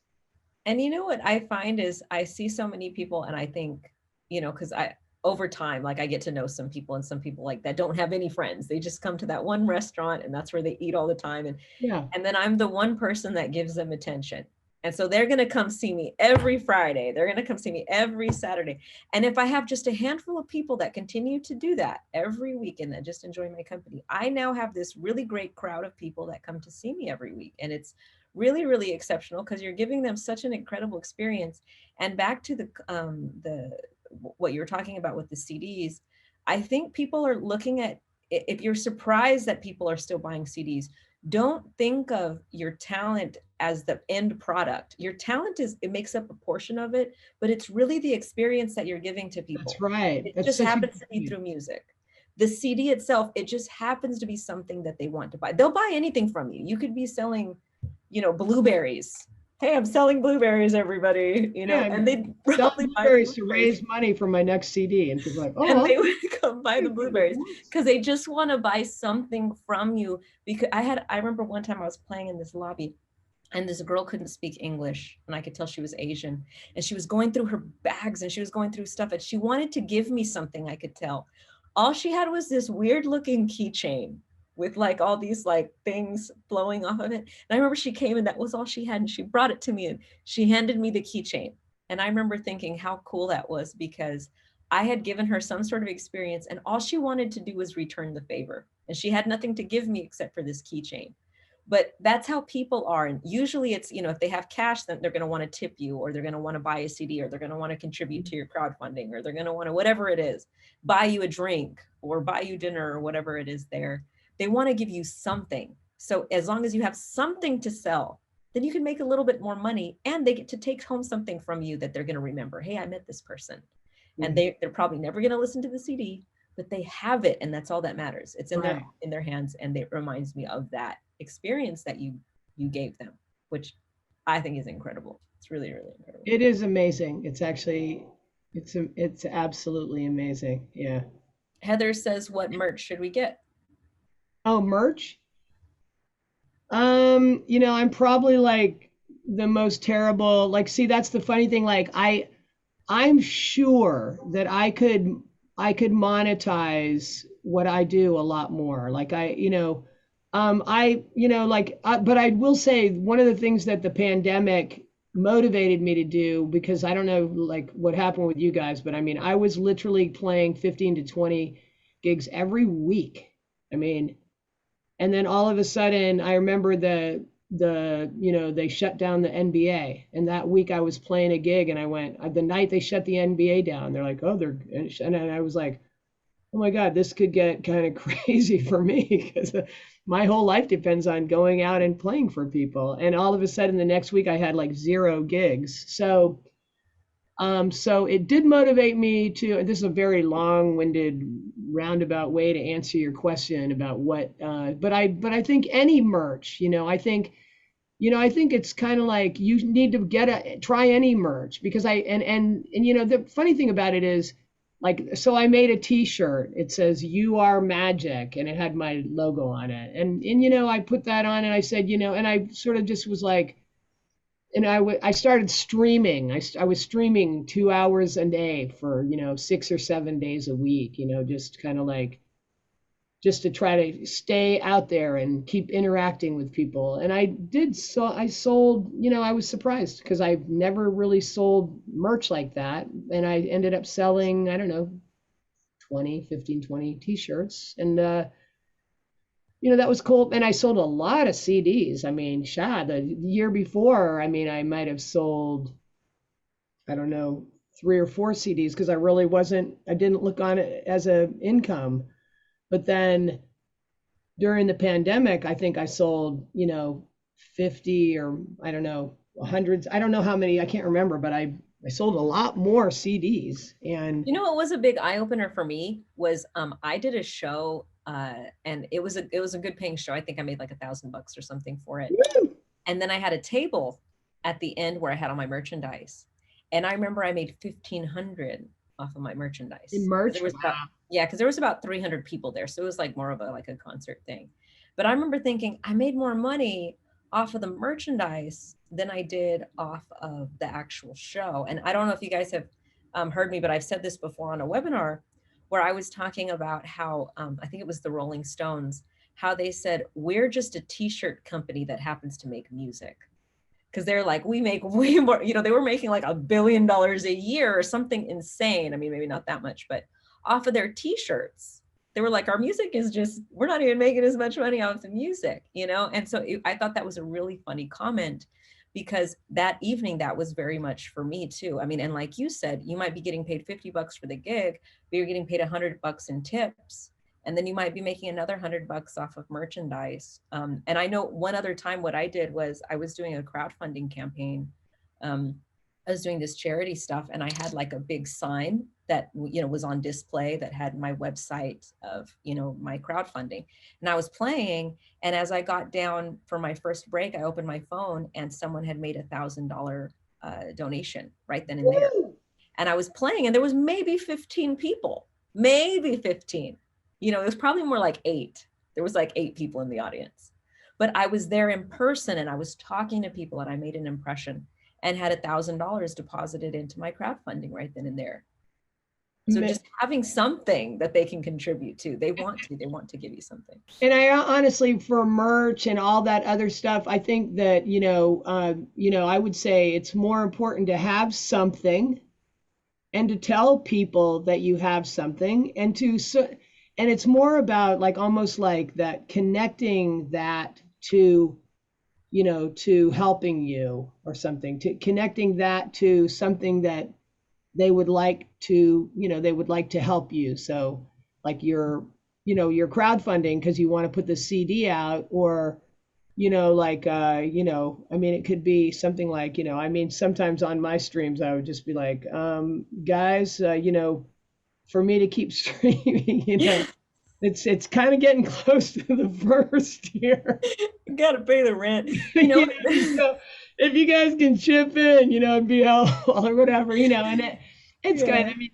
and you know what I find is I see so many people and I think, because I over time, like I get to know some people and some people like that don't have any friends. They just come to that one restaurant and that's where they eat all the time. yeah, And then I'm the one person that gives them attention. And so they're going to come see me every Friday. They're going to come see me every Saturday. And if I have just a handful of people that continue to do that every week and that just enjoy my company, I now have this really great crowd of people that come to see me every week. And it's really, really exceptional because you're giving them such an incredible experience. And back to the what you're talking about with the CDs, I think people are looking at, if you're surprised that people are still buying CDs, don't think of your talent as the end product. Your talent it makes up a portion of it, but it's really the experience that you're giving to that's people. right. It That's just such a happens good to be point. through music. The CD itself, it just happens to be something that they want to buy. They'll buy anything from you. You could be selling, blueberries. Hey, I'm selling blueberries, everybody, Yeah, and I'm they'd selling probably buy the blueberries to blueberries raise money for my next CD, and people are like, and oh, they would come buy the blueberries okay. because they just want to buy something from you. Because I remember one time I was playing in this lobby and this girl couldn't speak English and I could tell she was Asian and she was going through her bags and she was going through stuff and she wanted to give me something. I could tell all she had was this weird looking keychain with like all these like things flowing off of it. And I remember she came and that was all she had and she brought it to me and she handed me the keychain. And I remember thinking how cool that was because I had given her some sort of experience and all she wanted to do was return the favor. And she had nothing to give me except for this keychain. But that's how people are. And usually it's, if they have cash, then they're going to want to tip you or they're going to want to buy a CD or they're going to want to contribute to your crowdfunding or they're going to want to, whatever it is, buy you a drink or buy you dinner or whatever it is there. They want to give you something. So as long as you have something to sell, then you can make a little bit more money and they get to take home something from you that they're going to remember. Hey, I met this person. And they're probably never going to listen to the CD, but they have it, and that's all that matters. It's in Right. their hands, and it reminds me of that experience that you gave them, which I think is incredible. It's really, really incredible. It is amazing. It's actually, it's absolutely amazing. Yeah. Heather says, what merch should we get? Oh, merch? I'm probably like the most terrible, like, see, that's the funny thing. Like I'm sure that I could monetize what I do a lot more. Like but I will say one of the things that the pandemic motivated me to do, because I don't know like what happened with you guys, but I mean, I was literally playing 15 to 20 gigs every week. I mean, and then all of a sudden I remember they shut down the NBA, and that week I was playing a gig and I went the night they shut the NBA down, they're like, oh, and I was like, oh my God, this could get kind of crazy for me because my whole life depends on going out and playing for people. And all of a sudden the next week I had like 0 gigs. So it did motivate me to, this is a very long-winded roundabout way to answer your question about what, but I think any merch, I think it's kind of like you need to try any merch because the funny thing about it is like, so I made a t-shirt. It says, "You are magic," and it had my logo on it. And I put that on and I said, and I sort of just was like, and I started streaming. I was streaming 2 hours a day for 6 or 7 days a week. Just kind of like just to try to stay out there and keep interacting with people. And I did so. I sold. I was surprised because I've never really sold merch like that, and I ended up selling, I don't know, 20 t-shirts, and that was cool. And I sold a lot of CDs. I mean, the year before, I mean, I might have sold, I don't know, 3 or 4 CDs because I didn't look on it as a income. But then during the pandemic, I think I sold, 50 or I don't know, hundreds. I don't know how many, I can't remember, but I sold a lot more CDs. And What was a big eye opener for me was I did a show and it was a good paying show. I think I made like $1,000 or something for it. And then I had a table at the end where I had all my merchandise. And I remember I made 1,500 off of my merchandise. in merch, Because there was about 300 people there. So it was like more of a concert thing. But I remember thinking I made more money off of the merchandise than I did off of the actual show. And I don't know if you guys have heard me, but I've said this before on a webinar where I was talking about how, I think it was the Rolling Stones, how they said, we're just a t-shirt company that happens to make music. Because they're like, we make way more, they were making like $1 billion a year or something insane. I mean, maybe not that much, but off of their t-shirts, they were like, our music is just, we're not even making as much money off the music, And so I thought that was a really funny comment because that evening, that was very much for me too. I mean, and like you said, you might be getting paid $50 for the gig, but you're getting paid $100 in tips. And then you might be making another $100 off of merchandise. And I know one other time what I did was I was doing a crowdfunding campaign. I was doing this charity stuff and I had like a big sign that, was on display that had my website of, my crowdfunding. And I was playing. And as I got down for my first break, I opened my phone and someone had made $1,000 donation right then and there. And I was playing and there was maybe 15 people, maybe 15. It was probably more like 8. There was like 8 people in the audience. But I was there in person and I was talking to people and I made an impression and had $1,000 deposited into my crowdfunding right then and there. So just having something that they can contribute to, they want to give you something. And I honestly, for merch and all that other stuff, I think that, I would say it's more important to have something and to tell people that you have something and it's more about like almost like that connecting that to to helping you or something, to connecting that to something that they would like to help you. So like your crowdfunding because you want to put the CD out, or like, I mean, it could be something like, I mean, sometimes on my streams, I would just be like, guys, for me to keep streaming, it's kind of getting close to the first here. You gotta pay the rent. So if you guys can chip in, it'd be helpful or whatever, and it's good. Yeah. I mean,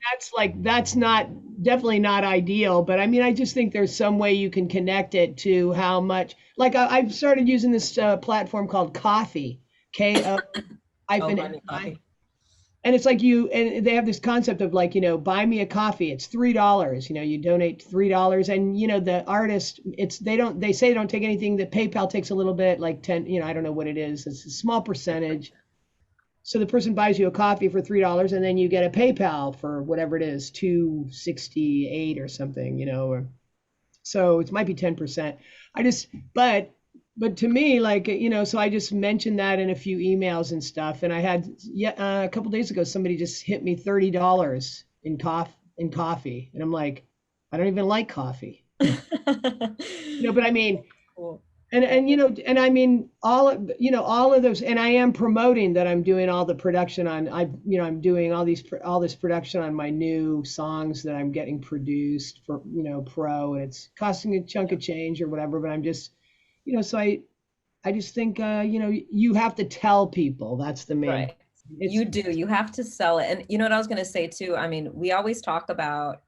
that's not definitely not ideal, but I mean, I just think there's some way you can connect it to how much. Like I've started using this platform called Coffee, K O Oh, hyphen buy F me I, coffee. and it's like and they have this concept of like, buy me a coffee. It's $3. You donate $3, and the artist, they say they don't take anything. That PayPal takes a little bit, like 10. I don't know what it is. It's a small percentage. So the person buys you a coffee for $3, and then you get a PayPal for whatever it is, 268 or something, or so it might be 10%. I just, but to me, like, so I just mentioned that in a few emails and stuff. And I had, yeah, a couple days ago, somebody just hit me $30 in coffee. And I'm like, I don't even like coffee, but I mean, Cool. and I mean all of those, and I am promoting that I'm doing all the production on, I'm doing all this production on my new songs that I'm getting produced for, pro, and it's costing a chunk of change or whatever, but I'm just, so I just think, you have to tell people. That's the main. Right. It's You do. You have to sell it. And you know what I was going to say too? I mean, we always talk about,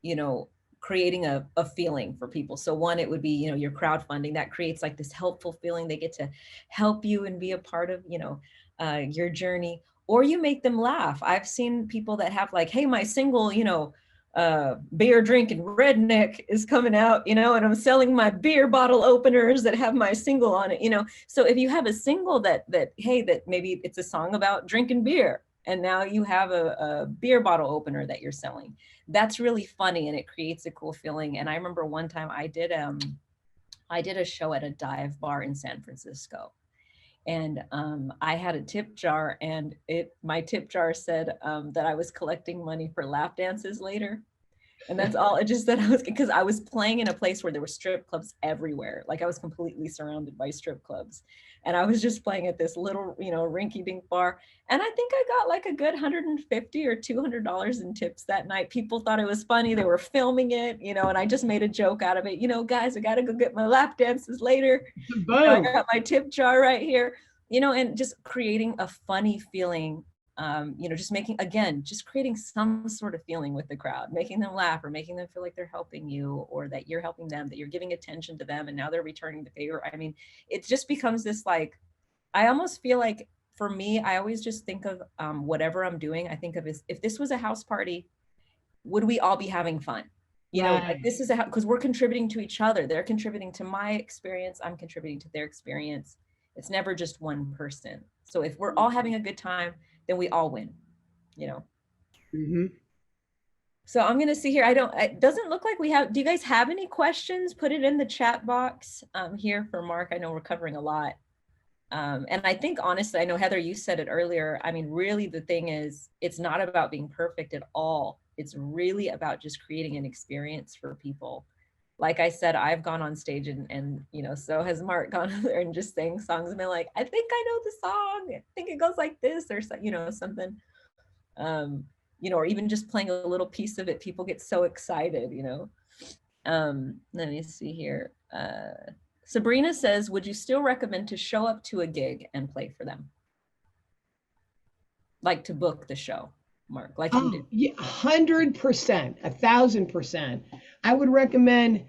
you know, creating a feeling for people. So one, it would be, your crowdfunding that creates like this helpful feeling. They get to help you and be a part of, your journey, or you make them laugh. I've seen people that have like, hey, my single, beer drinking redneck is coming out, and I'm selling my beer bottle openers that have my single on it, so if you have a single that maybe it's a song about drinking beer, and now you have a beer bottle opener that you're selling, that's really funny, and it creates a cool feeling. And I remember one time I did a show at a dive bar in San Francisco, and I had a tip jar, and my tip jar said that I was collecting money for lap dances later. And that's all. It just said I was, because I was playing in a place where there were strip clubs everywhere. Like I was completely surrounded by strip clubs. And I was just playing at this little, rinky dink bar. And I think I got like a good 150 or $200 in tips that night. People thought it was funny. They were filming it, and I just made a joke out of it. Guys, I got to go get my lap dances later. I boom. got my tip jar right here, and just creating a funny feeling, just just creating some sort of feeling with the crowd, making them laugh or making them feel like they're helping you, or that you're helping them, that you're giving attention to them, and now they're returning the favor. I mean, it just becomes this like, I almost feel like, for me, I always just think of whatever I'm doing, I think of as if this was a house party, would we all be having fun? Like Right. this is because we're contributing to each other. They're contributing to my experience. I'm contributing to their experience. It's never just one person. So if we're all having a good time, then we all win, you know? Hmm. So I'm going to see here. It doesn't look like we have, do you guys have any questions? Put it in the chat box here for Mark. I know we're covering a lot. And I think, honestly, I know, Heather, you said it earlier. I mean, really, the thing is, it's not about being perfect at all. It's really about just creating an experience for people. Like I said, I've gone on stage and so has Mark, gone on there and just sang songs and been like, I think I know the song. I think it goes like this, or something. Or even just playing a little piece of it, people get so excited. Let me see here. Sabrina says, would you still recommend to show up to a gig and play for them? Like to book the show, Mark, like you Oh, did. yeah, 100%, 1,000%. I would recommend.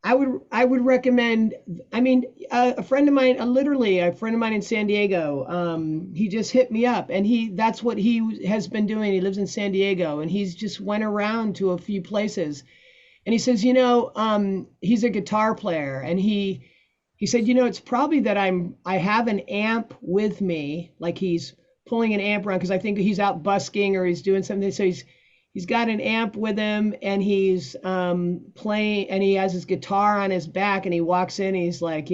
I would recommend. I mean, a friend of mine, literally a friend of mine in San Diego. He just hit me up, and that's what he has been doing. He lives in San Diego, and he's just went around to a few places, and he says, he's a guitar player, and he said, it's probably that I have an amp with me, like he's pulling an amp around because I think he's out busking or he's doing something. So he's got an amp with him, and he's playing, and he has his guitar on his back, and he walks in, and he's like,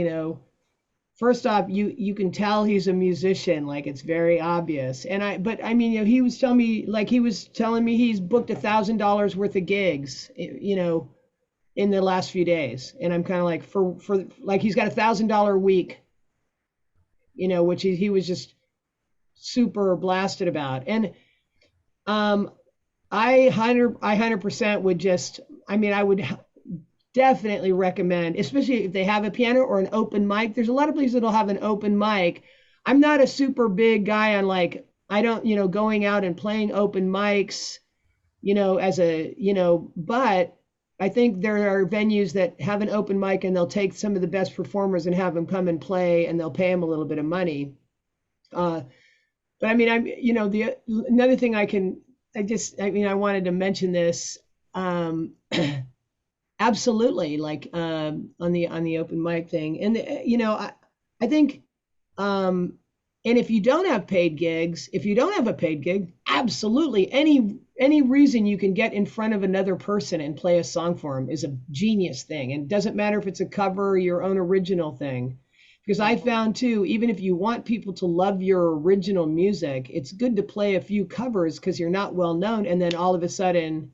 first off, you can tell he's a musician, like it's very obvious. But I mean, he was telling me he's booked $1,000 worth of gigs, in the last few days. And I'm kind of like, for like, he's got $1,000 a week, which he was just super blasted about. And um, I 100% would just, I mean, I would definitely recommend, especially if they have a piano or an open mic. There's a lot of places that'll have an open mic. I'm not a super big guy on like, I don't, going out and playing open mics, as a, but I think there are venues that have an open mic and they'll take some of the best performers and have them come and play and they'll pay them a little bit of money. Uh, but I mean, the another thing I wanted to mention this. Um, Absolutely, like on the open mic thing, and I think, um, and if you don't have paid gigs, if you don't have a paid gig, absolutely any reason you can get in front of another person and play a song for them is a genius thing, and it doesn't matter if it's a cover or your own original thing, because I found too, even if you want people to love your original music, it's good to play a few covers because you're not well known, and then all of a sudden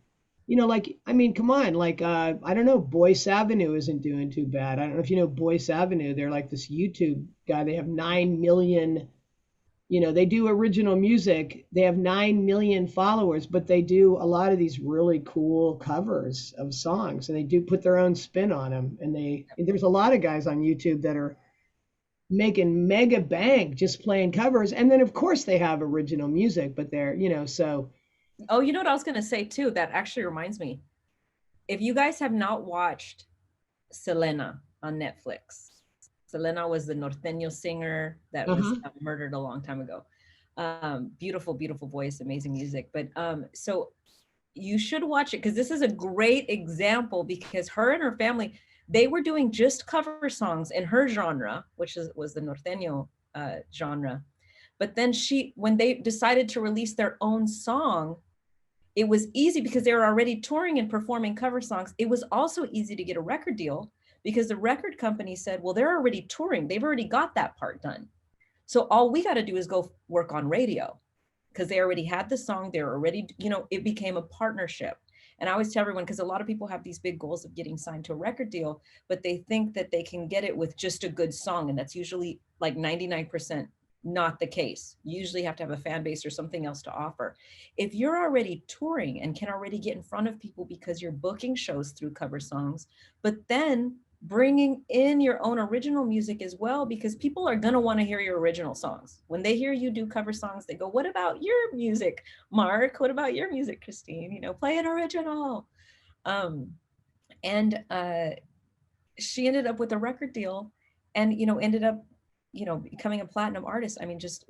like, I mean, come on, like, I don't know, Boyce Avenue isn't doing too bad. I don't know if you know Boyce Avenue. They're like this YouTube guy. They have 9 million, they do original music. They have 9 million followers, but they do a lot of these really cool covers of songs and they do put their own spin on them. And there's a lot of guys on YouTube that are making mega bank just playing covers. And then, of course, they have original music, but they're, so. Oh, you know what I was going to say too? That actually reminds me. If you guys have not watched Selena on Netflix, Selena was the norteño singer that was murdered a long time ago. Beautiful, beautiful voice, amazing music. But so you should watch it because this is a great example because her and her family, they were doing just cover songs in her genre, which was the norteño genre. But then when they decided to release their own song, it was easy because they were already touring and performing cover songs. It was also easy to get a record deal because the record company said, well, they're already touring. They've already got that part done. So all we got to do is go work on radio because they already had the song. They're already, it became a partnership. And I always tell everyone, because a lot of people have these big goals of getting signed to a record deal, but they think that they can get it with just a good song. And that's usually like 99% not the case. You usually have to have a fan base or something else to offer. If you're already touring and can already get in front of people because you're booking shows through cover songs, but then bringing in your own original music as well, because people are going to want to hear your original songs. When they hear you do cover songs, they go, what about your music, Mark? What about your music, Christine? Play an original. And she ended up with a record deal and, ended up becoming a platinum artist. I mean, just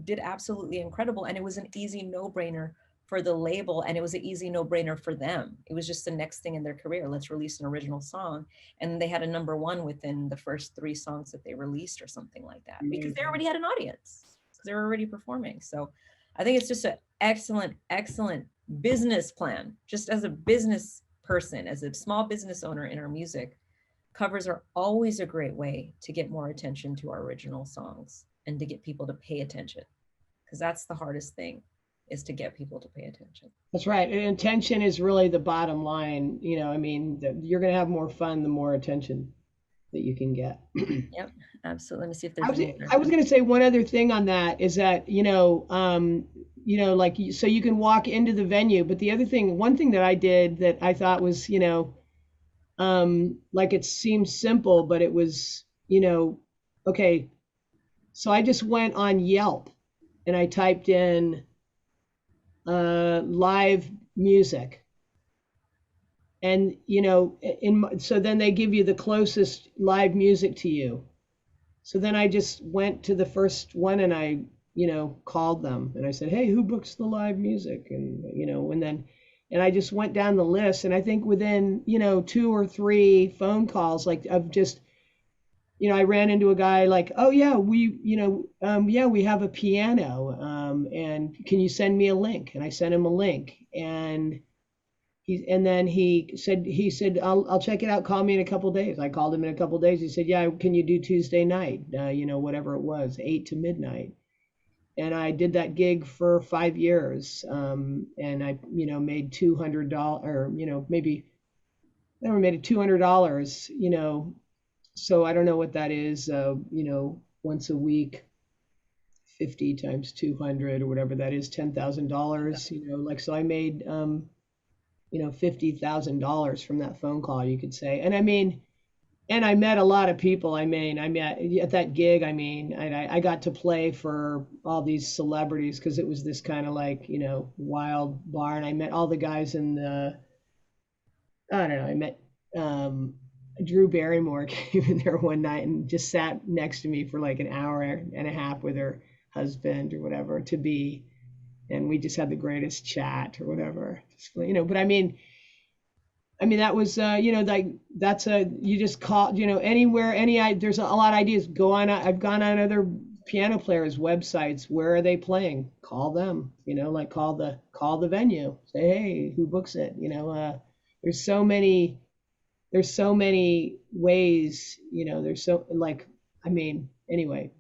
did absolutely incredible. And it was an easy no-brainer for the label. And it was an easy no-brainer for them. It was just the next thing in their career. Let's release an original song. And they had a #1 within the first 3 songs that they released or something like that, because they already had an audience. They were already performing. So I think it's just an excellent, excellent business plan. Just as a business person, as a small business owner in our music, covers are always a great way to get more attention to our original songs and to get people to pay attention, because that's the hardest thing, is to get people to pay attention. That's right. And attention is really the bottom line. I mean, you're going to have more fun the more attention that you can get. Yep, absolutely. Let me see if there's I was going to say one other thing on that is that, like, so you can walk into the venue, but one thing that I did that I thought was, like it seems simple, but it was, okay. So I just went on Yelp and I typed in live music. And, so then they give you the closest live music to you. So then I just went to the first one and I, called them and I said, hey, who books the live music? And, and I just went down the list, and I think within, 2 or 3 phone calls, like of just, I ran into a guy like, oh yeah, we have a piano, and can you send me a link? And I sent him a link, and then he said, I'll check it out. Call me in a couple days. I called him in a couple days. He said, yeah, can you do Tuesday night? Whatever it was, 8 to midnight. And I did that gig for 5 years, and I, made $200, or maybe never made it $200, so I don't know what that is, once a week, 50 times 200 or whatever that is, $10,000, like, so I made, $50,000 from that phone call, you could say. And I mean, and I met a lot of people. I met at that gig. I got to play for all these celebrities because it was this kind of like, wild bar. And I met all the guys in the, I don't know, I met um, Drew Barrymore came in there one night and just sat next to me for like an hour and a half with her husband or whatever to be. And we just had the greatest chat or whatever. Just, but I mean, that was, like that's you just call, anywhere, there's a lot of ideas. I've gone on other piano players' websites. Where are they playing? Call them, like call the venue. Say, hey, who books it? There's so many, ways, there's so like, anyway,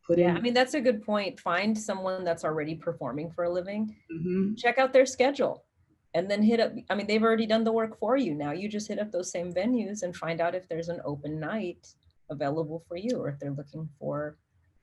put Yeah, I in. mean, that's a good point. Find someone that's already performing for a living, Mhm. check out their schedule, and then hit up, I mean, they've already done the work for you. Now you just hit up those same venues and find out if there's an open night available for you, or if they're looking for,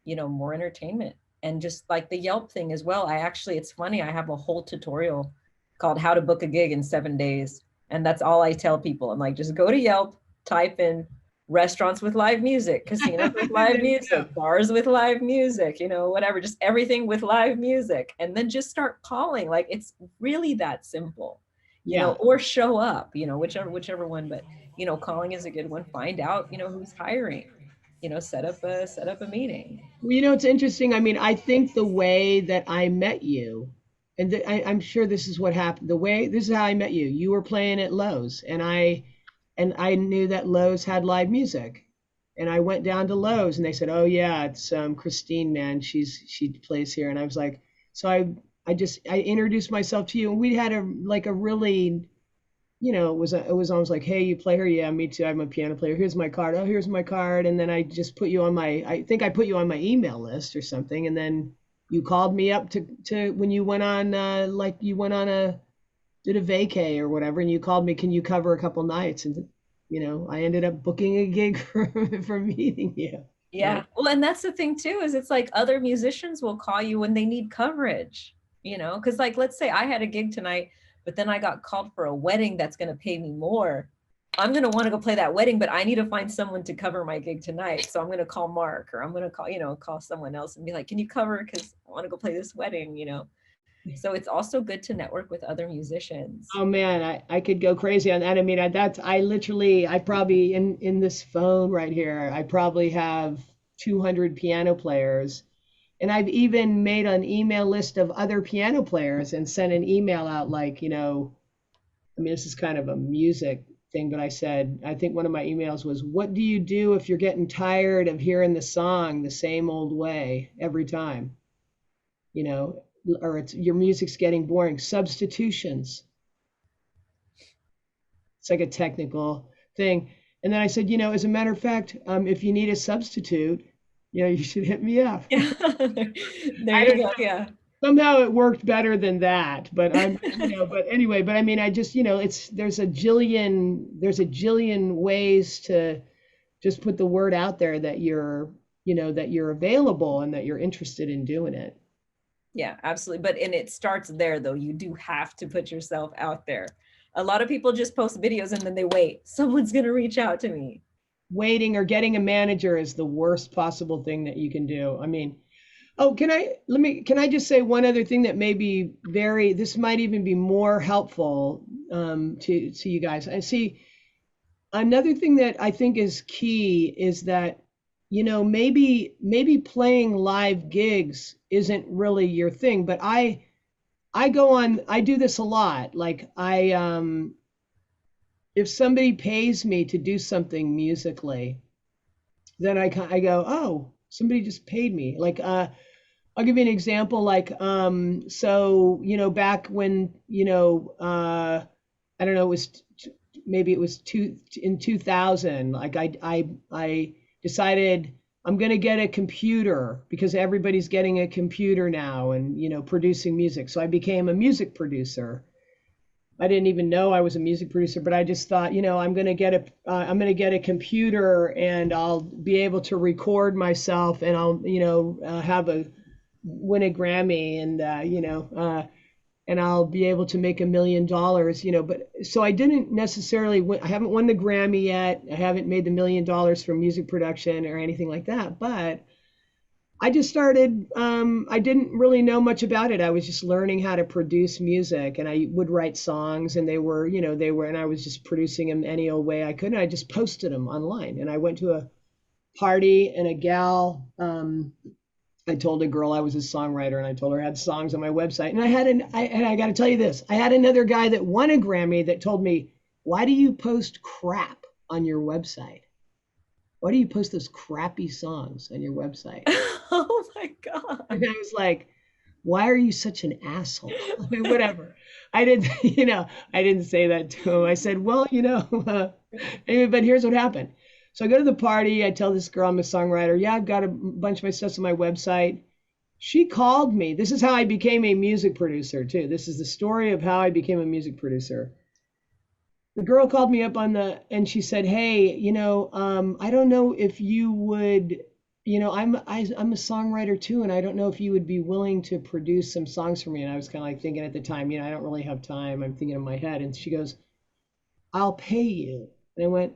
more entertainment. And just like the Yelp thing as well. It's funny, I have a whole tutorial called How to Book a Gig in 7 Days. And that's all I tell people. I'm like, just go to Yelp, type in restaurants with live music, casinos with live There you go. music, bars with live music, whatever, just everything with live music. And then just start calling. Like, it's really that simple, Yeah. or show up, whichever one. But, calling is a good one. Find out, who's hiring, set up a meeting. Well, it's interesting. I mean, I think the way that I met you, and I'm sure this is what happened. This is how I met you. You were playing at Lowe's, and I knew that Lowe's had live music, and I went down to Lowe's, and they said, "Oh yeah, it's Christine, man. She plays here." And I was like, so I introduced myself to you, and we had a really, it was almost like, hey, you play her? Yeah, me too. I'm a piano player. Here's my card. Oh, here's my card. And then I just put you on I think I put you on my email list or something. And then you called me up to when you went on, like you went on did a vacay or whatever. And you called me, can you cover a couple nights? And, I ended up booking a gig for meeting you. Yeah. Well, and that's the thing too, is it's like other musicians will call you when they need coverage, because like, let's say I had a gig tonight, but then I got called for a wedding that's going to pay me more. I'm going to want to go play that wedding, but I need to find someone to cover my gig tonight. So I'm going to call Mark, or I'm going to call someone else and be like, can you cover? Cause I want to go play this wedding. So it's also good to network with other musicians. Oh man, I could go crazy on that. I mean, I probably in this phone right here, I probably have 200 piano players. And I've even made an email list of other piano players and sent an email out like, I mean, this is kind of a music thing, but I think one of my emails was, what do you do if you're getting tired of hearing the song the same old way every time? You know, or your music's getting boring. Substitutions. It's like a technical thing. And then I said, as a matter of fact, if you need a substitute, you should hit me up. Yeah. There I you don't go. know. Yeah. Somehow it worked better than that, but but anyway, but I mean, I just, there's a jillion ways to just put the word out there that you're available and that you're interested in doing it. Yeah, absolutely. And it starts there though. You do have to put yourself out there. A lot of people just post videos and then they wait. Someone's going to reach out to me. Waiting or getting a manager is the worst possible thing that you can do. I mean, oh, can I just say one other thing that may be this might even be more helpful to you guys. I see another thing that I think is key is that, maybe playing live gigs isn't really your thing, but I do this a lot. Like if somebody pays me to do something musically, then I go, oh, somebody just paid me. Like I'll give you an example. Like so back when I don't know, maybe it was in 2000. Like I decided I'm gonna get a computer because everybody's getting a computer now and producing music. So I became a music producer. I didn't even know I was a music producer, but I just thought, I'm going to get a computer and I'll be able to record myself and I'll, have a win a Grammy and, and I'll be able to make $1 million, but so I didn't necessarily win, I haven't won the Grammy yet. I haven't made the $1 million from music production or anything like that, but I just started, I didn't really know much about it. I was just learning how to produce music and I would write songs and and I was just producing them any old way I could. And I just posted them online. And I went to a party and a gal, I told a girl I was a songwriter and I told her I had songs on my website. And I got to tell you this, I had another guy that won a Grammy that told me, why do you post crap on your website? Why do you post those crappy songs on your website? Oh my God. And I was like, why are you such an asshole? I mean, whatever. I didn't, I didn't say that to him. I said, well, anyway, but here's what happened. So I go to the party. I tell this girl I'm a songwriter. Yeah, I've got a bunch of my stuff on my website. She called me. This is how I became a music producer, too. This is the story of how I became a music producer. The girl called me up and she said, hey, I don't know if you would, I'm a songwriter too, and I don't know if you would be willing to produce some songs for me. And I was kind of like thinking at the time, I don't really have time. I'm thinking in my head. And she goes, I'll pay you. And I went,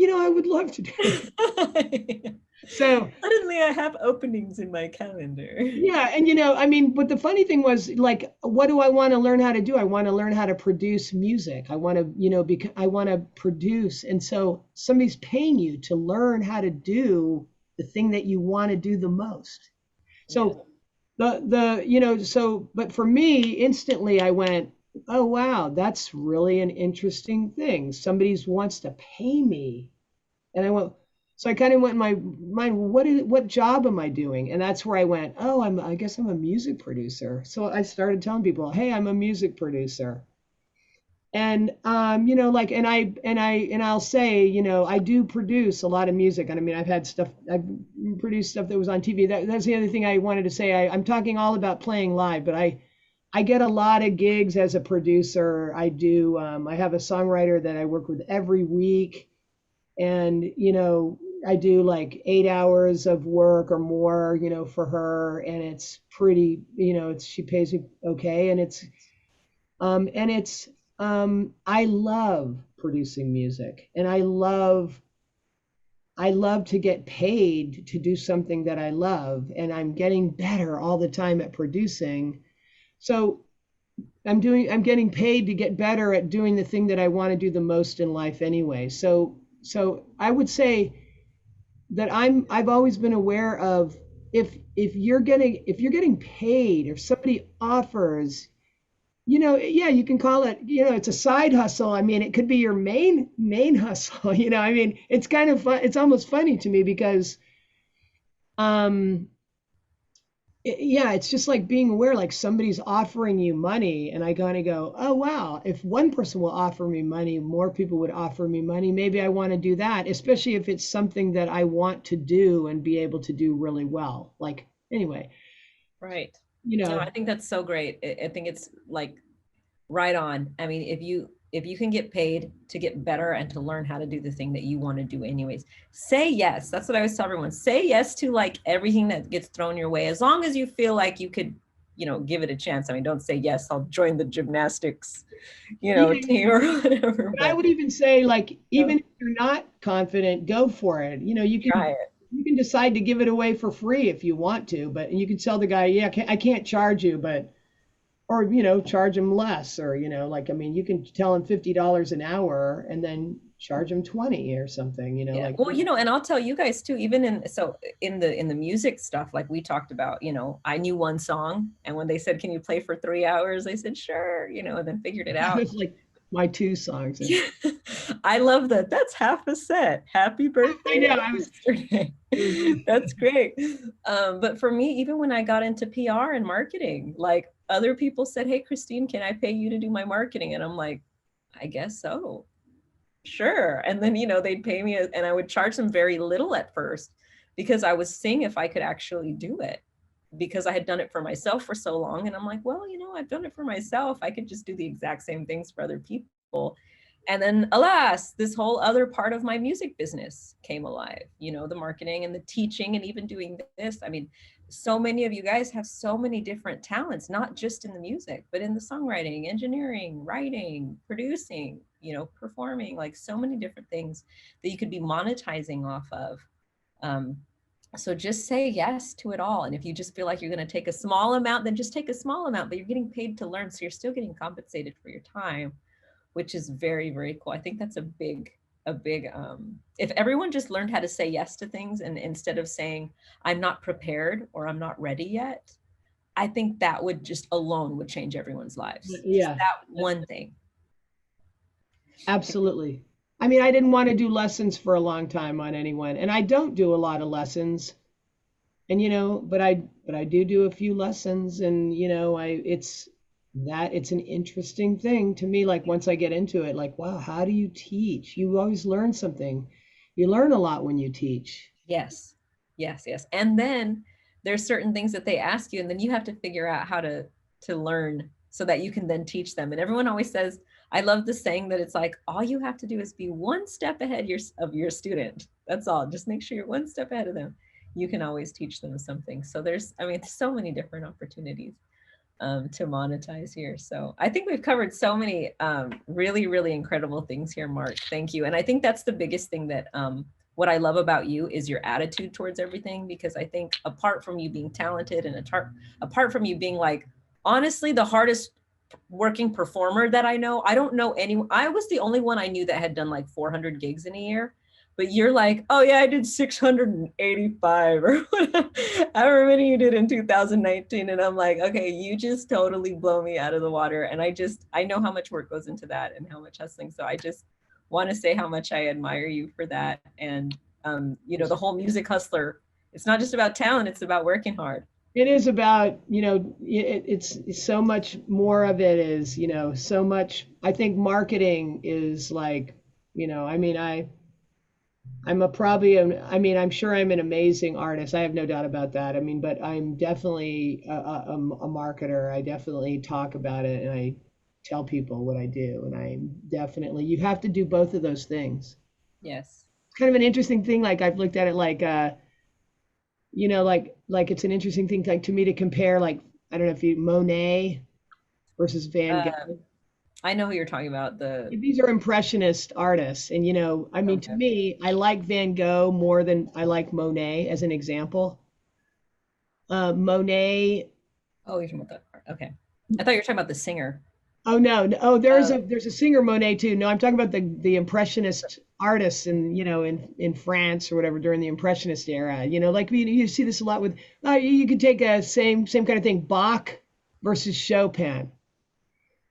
I would love to do it. So suddenly I have openings in my calendar. yeah, and but the funny thing was, like, what do I want to learn how to do? I want to learn how to produce music. I want to, I want to produce. And so somebody's paying you to learn how to do the thing that you want to do the most. So but for me, instantly I went, oh wow, that's really an interesting thing. Somebody wants to pay me. And I went, so I kind of went in my mind, what job am I doing? And that's where I went, oh, I guess I'm a music producer. So I started telling people, hey, I'm a music producer. And I'll say, I do produce a lot of music. And I mean, I've produced stuff that was on TV. That's the other thing I wanted to say. I'm talking all about playing live, but I get a lot of gigs as a producer. I do, I have a songwriter that I work with every week. And, I do like 8 hours of work or more, for her. And it's pretty, she pays me okay. And I love producing music and I love to get paid to do something that I love. And I'm getting better all the time at producing. So I'm getting paid to get better at doing the thing that I want to do the most in life anyway. So I would say that I've always been aware of if you're getting paid, if somebody offers, yeah, you can call it, it's a side hustle. I mean, it could be your main hustle, I mean, it's kind of fun. It's almost funny to me because yeah, it's just like being aware, like somebody's offering you money, and I kind of go, oh wow, if one person will offer me money, more people would offer me money. Maybe I want to do that, especially if it's something that I want to do and be able to do really well. Like, anyway, right. No, I think that's so great. I think it's like right on. I mean, if you can get paid to get better and to learn how to do the thing that you want to do anyways, say yes. That's what I always tell everyone. Say yes to like everything that gets thrown your way, as long as you feel like you could, give it a chance. I mean, don't say yes, I'll join the gymnastics, team or whatever. But I would even say, like, even if you're not confident, go for it. You can try it. You can decide to give it away for free if you want to, but you can tell the guy, yeah, I can't charge you, but or charge him less, or like, I mean, you can tell him $50 an hour and then charge him 20 or something, yeah. like, well, and I'll tell you guys too, even in the music stuff, like we talked about, I knew one song, and when they said, can you play for 3 hours, I said sure, and then figured it out. It's like my 2 songs. I love that. That's half a set. Happy birthday. I know, I was yesterday. That's great. But for me, even when I got into PR and marketing, like other people said, hey, Christine, can I pay you to do my marketing? And I'm like, I guess so. Sure. And then, they'd pay me and I would charge them very little at first because I was seeing if I could actually do it. because I had done it for myself for so long. And I'm like, well, I've done it for myself. I could just do the exact same things for other people. And then, alas, this whole other part of my music business came alive, the marketing and the teaching and even doing this. I mean, so many of you guys have so many different talents, not just in the music, but in the songwriting, engineering, writing, producing, performing, like so many different things that you could be monetizing off of. So just say yes to it all. And if you just feel like you're going to take a small amount, then just take a small amount, but you're getting paid to learn. So you're still getting compensated for your time, which is very, very cool. I think that's a big, if everyone just learned how to say yes to things, and instead of saying, I'm not prepared or I'm not ready yet, I think that would just alone would change everyone's lives. Just Yeah, that one thing. absolutely. I mean, I didn't want to do lessons for a long time on anyone, and I don't do a lot of lessons. And but I do a few lessons, and it's an interesting thing to me. Like once I get into it, like, wow, how do you teach? You always learn something. You learn a lot when you teach. Yes, yes, yes. And then there's certain things that they ask you, and then you have to figure out how to learn so that you can then teach them. And everyone always says, I love the saying that it's like, all you have to do is be one step ahead of your student. That's all. Just make sure you're one step ahead of them. You can always teach them something. So there's, I mean, so many different opportunities to monetize here. So I think we've covered so many really, really incredible things here, Mark. Thank you. And I think that's the biggest thing that what I love about you is your attitude towards everything, because I think apart from you being talented and apart from you being like, honestly, the hardest working performer that I know, I don't know anyone. I was the only one I knew that had done like 400 gigs in a year. But you're like, oh yeah, I did 685 or however many you did in 2019. And I'm like, okay, you just totally blow me out of the water. And I know how much work goes into that and how much hustling. So I just want to say how much I admire you for that. And, the whole music hustler, it's not just about talent, it's about working hard. It is about, it's so much more of it is, so much. I think marketing is like, I mean, I mean, I'm sure I'm an amazing artist. I have no doubt about that. I mean, but I'm definitely a marketer. I definitely talk about it and I tell people what I do. And you have to do both of those things. Yes. It's kind of an interesting thing. Like I've looked at it like, like it's an interesting thing like to me to compare, like, I don't know if you, Monet versus Van Gogh. I know who you're talking about. These are impressionist artists, and I mean, to Okay. me, I like Van Gogh more than I like Monet as an example. Monet. Oh, you're talking about that part. Okay. I thought you were talking about the singer. Oh no, no. Oh, Oh, there's a singer Monet too. No, I'm talking about the impressionist artists in in France or whatever during the impressionist era. Like you see this a lot with. You could take a same kind of thing. Bach versus Chopin.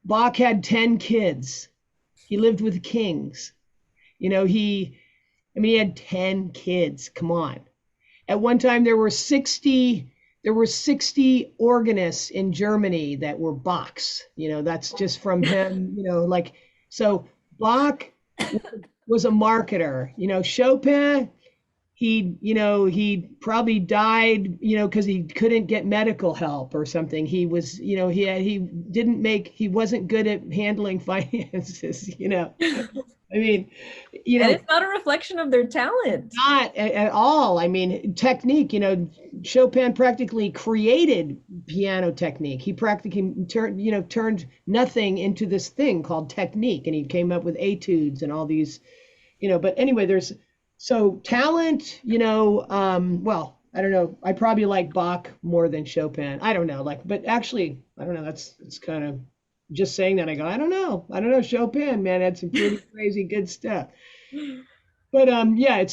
Bach had 10 kids. He lived with kings. He had 10 kids. Come on. At one time there were 60 organists in Germany that were Bachs. That's just from him, like, so Bach was a marketer. Chopin, he probably died, because he couldn't get medical help or something. He was, he wasn't good at handling finances. I mean, and it's not a reflection of their talent. not at all. I mean, technique, Chopin practically created piano technique. He practically turned nothing into this thing called technique. And he came up with etudes and all these, but anyway, so talent, well, I don't know. I probably like Bach more than Chopin. I don't know. But actually, I don't know. It's kind of just saying that. I go, I don't know. Chopin, man, had some pretty crazy good stuff. But yeah,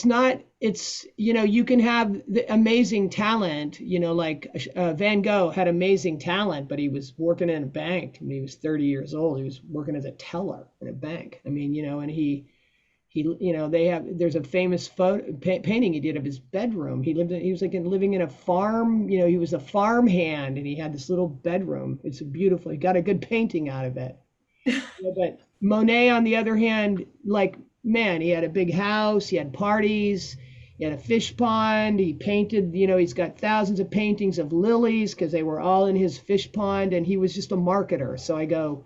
you can have the amazing talent, like Van Gogh had amazing talent, but he was working in a bank when he was 30 years old. He was working as a teller in a bank. I mean, and there's a famous painting he did of his bedroom. He was like living in a farm, he was a farm hand and he had this little bedroom. It's beautiful. He got a good painting out of it. But Monet, on the other hand, like, man, he had a big house, he had parties, he had a fish pond. He painted, you know, he's got thousands of paintings of lilies because they were all in his fish pond, and he was just a marketer. So I go,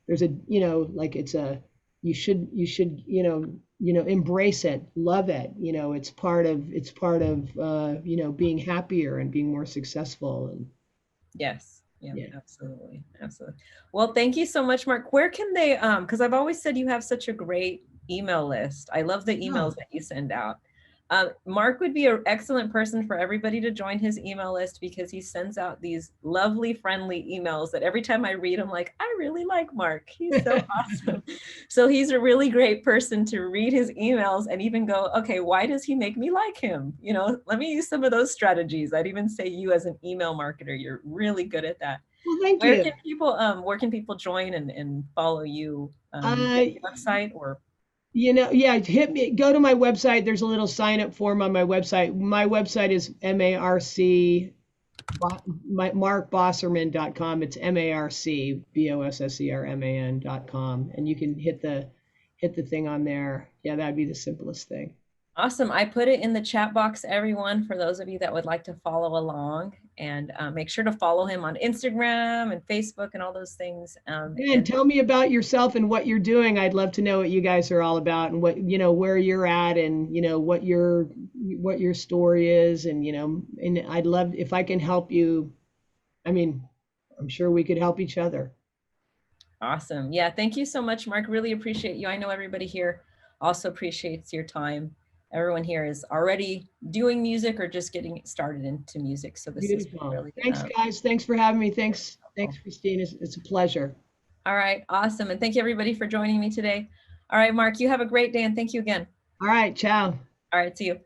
there's a, you know, like it's a, you should, embrace it, love it. You know, it's part of you know, being happier and being more successful. And Yes. Yeah, yeah. absolutely. Absolutely. Well, thank you so much, Mark. Where can they, because I've always said you have such a great email list. I love the emails Oh, that you send out. Mark would be an excellent person for everybody to join his email list because he sends out these lovely, friendly emails that every time I read, I'm like, I really like Mark. He's so awesome. So he's a really great person to read his emails and even go, okay, why does he make me like him? You know, let me use some of those strategies. I'd even say you as an email marketer, you're really good at that. well, thank you. Where can people join and follow you? Uh, Your website or You know, yeah, hit me, go to my website. There's a little sign up form on my website. My website is markbosserman.com. It's markbosserman.com. And you can hit the thing on there. Yeah, that'd be the simplest thing. awesome. I put it in the chat box, everyone, for those of you that would like to follow along and make sure to follow him on Instagram and Facebook and all those things. Yeah, and And tell me about yourself and what you're doing. I'd love to know what you guys are all about and what, you know, where you're at and, you know, what your story is. And, you know, and I'd love if I can help you. I mean, I'm sure we could help each other. awesome. Yeah, thank you so much, Mark. Really appreciate you. I know everybody here also appreciates your time. Everyone here is already doing music or just getting started into music. So this is Beautiful. really Thanks, guys. Thanks for having me. Thanks, helpful. Christine. It's a pleasure. All right, awesome. And thank you everybody for joining me today. All right, Mark, you have a great day and thank you again. All right, ciao. All right, see you.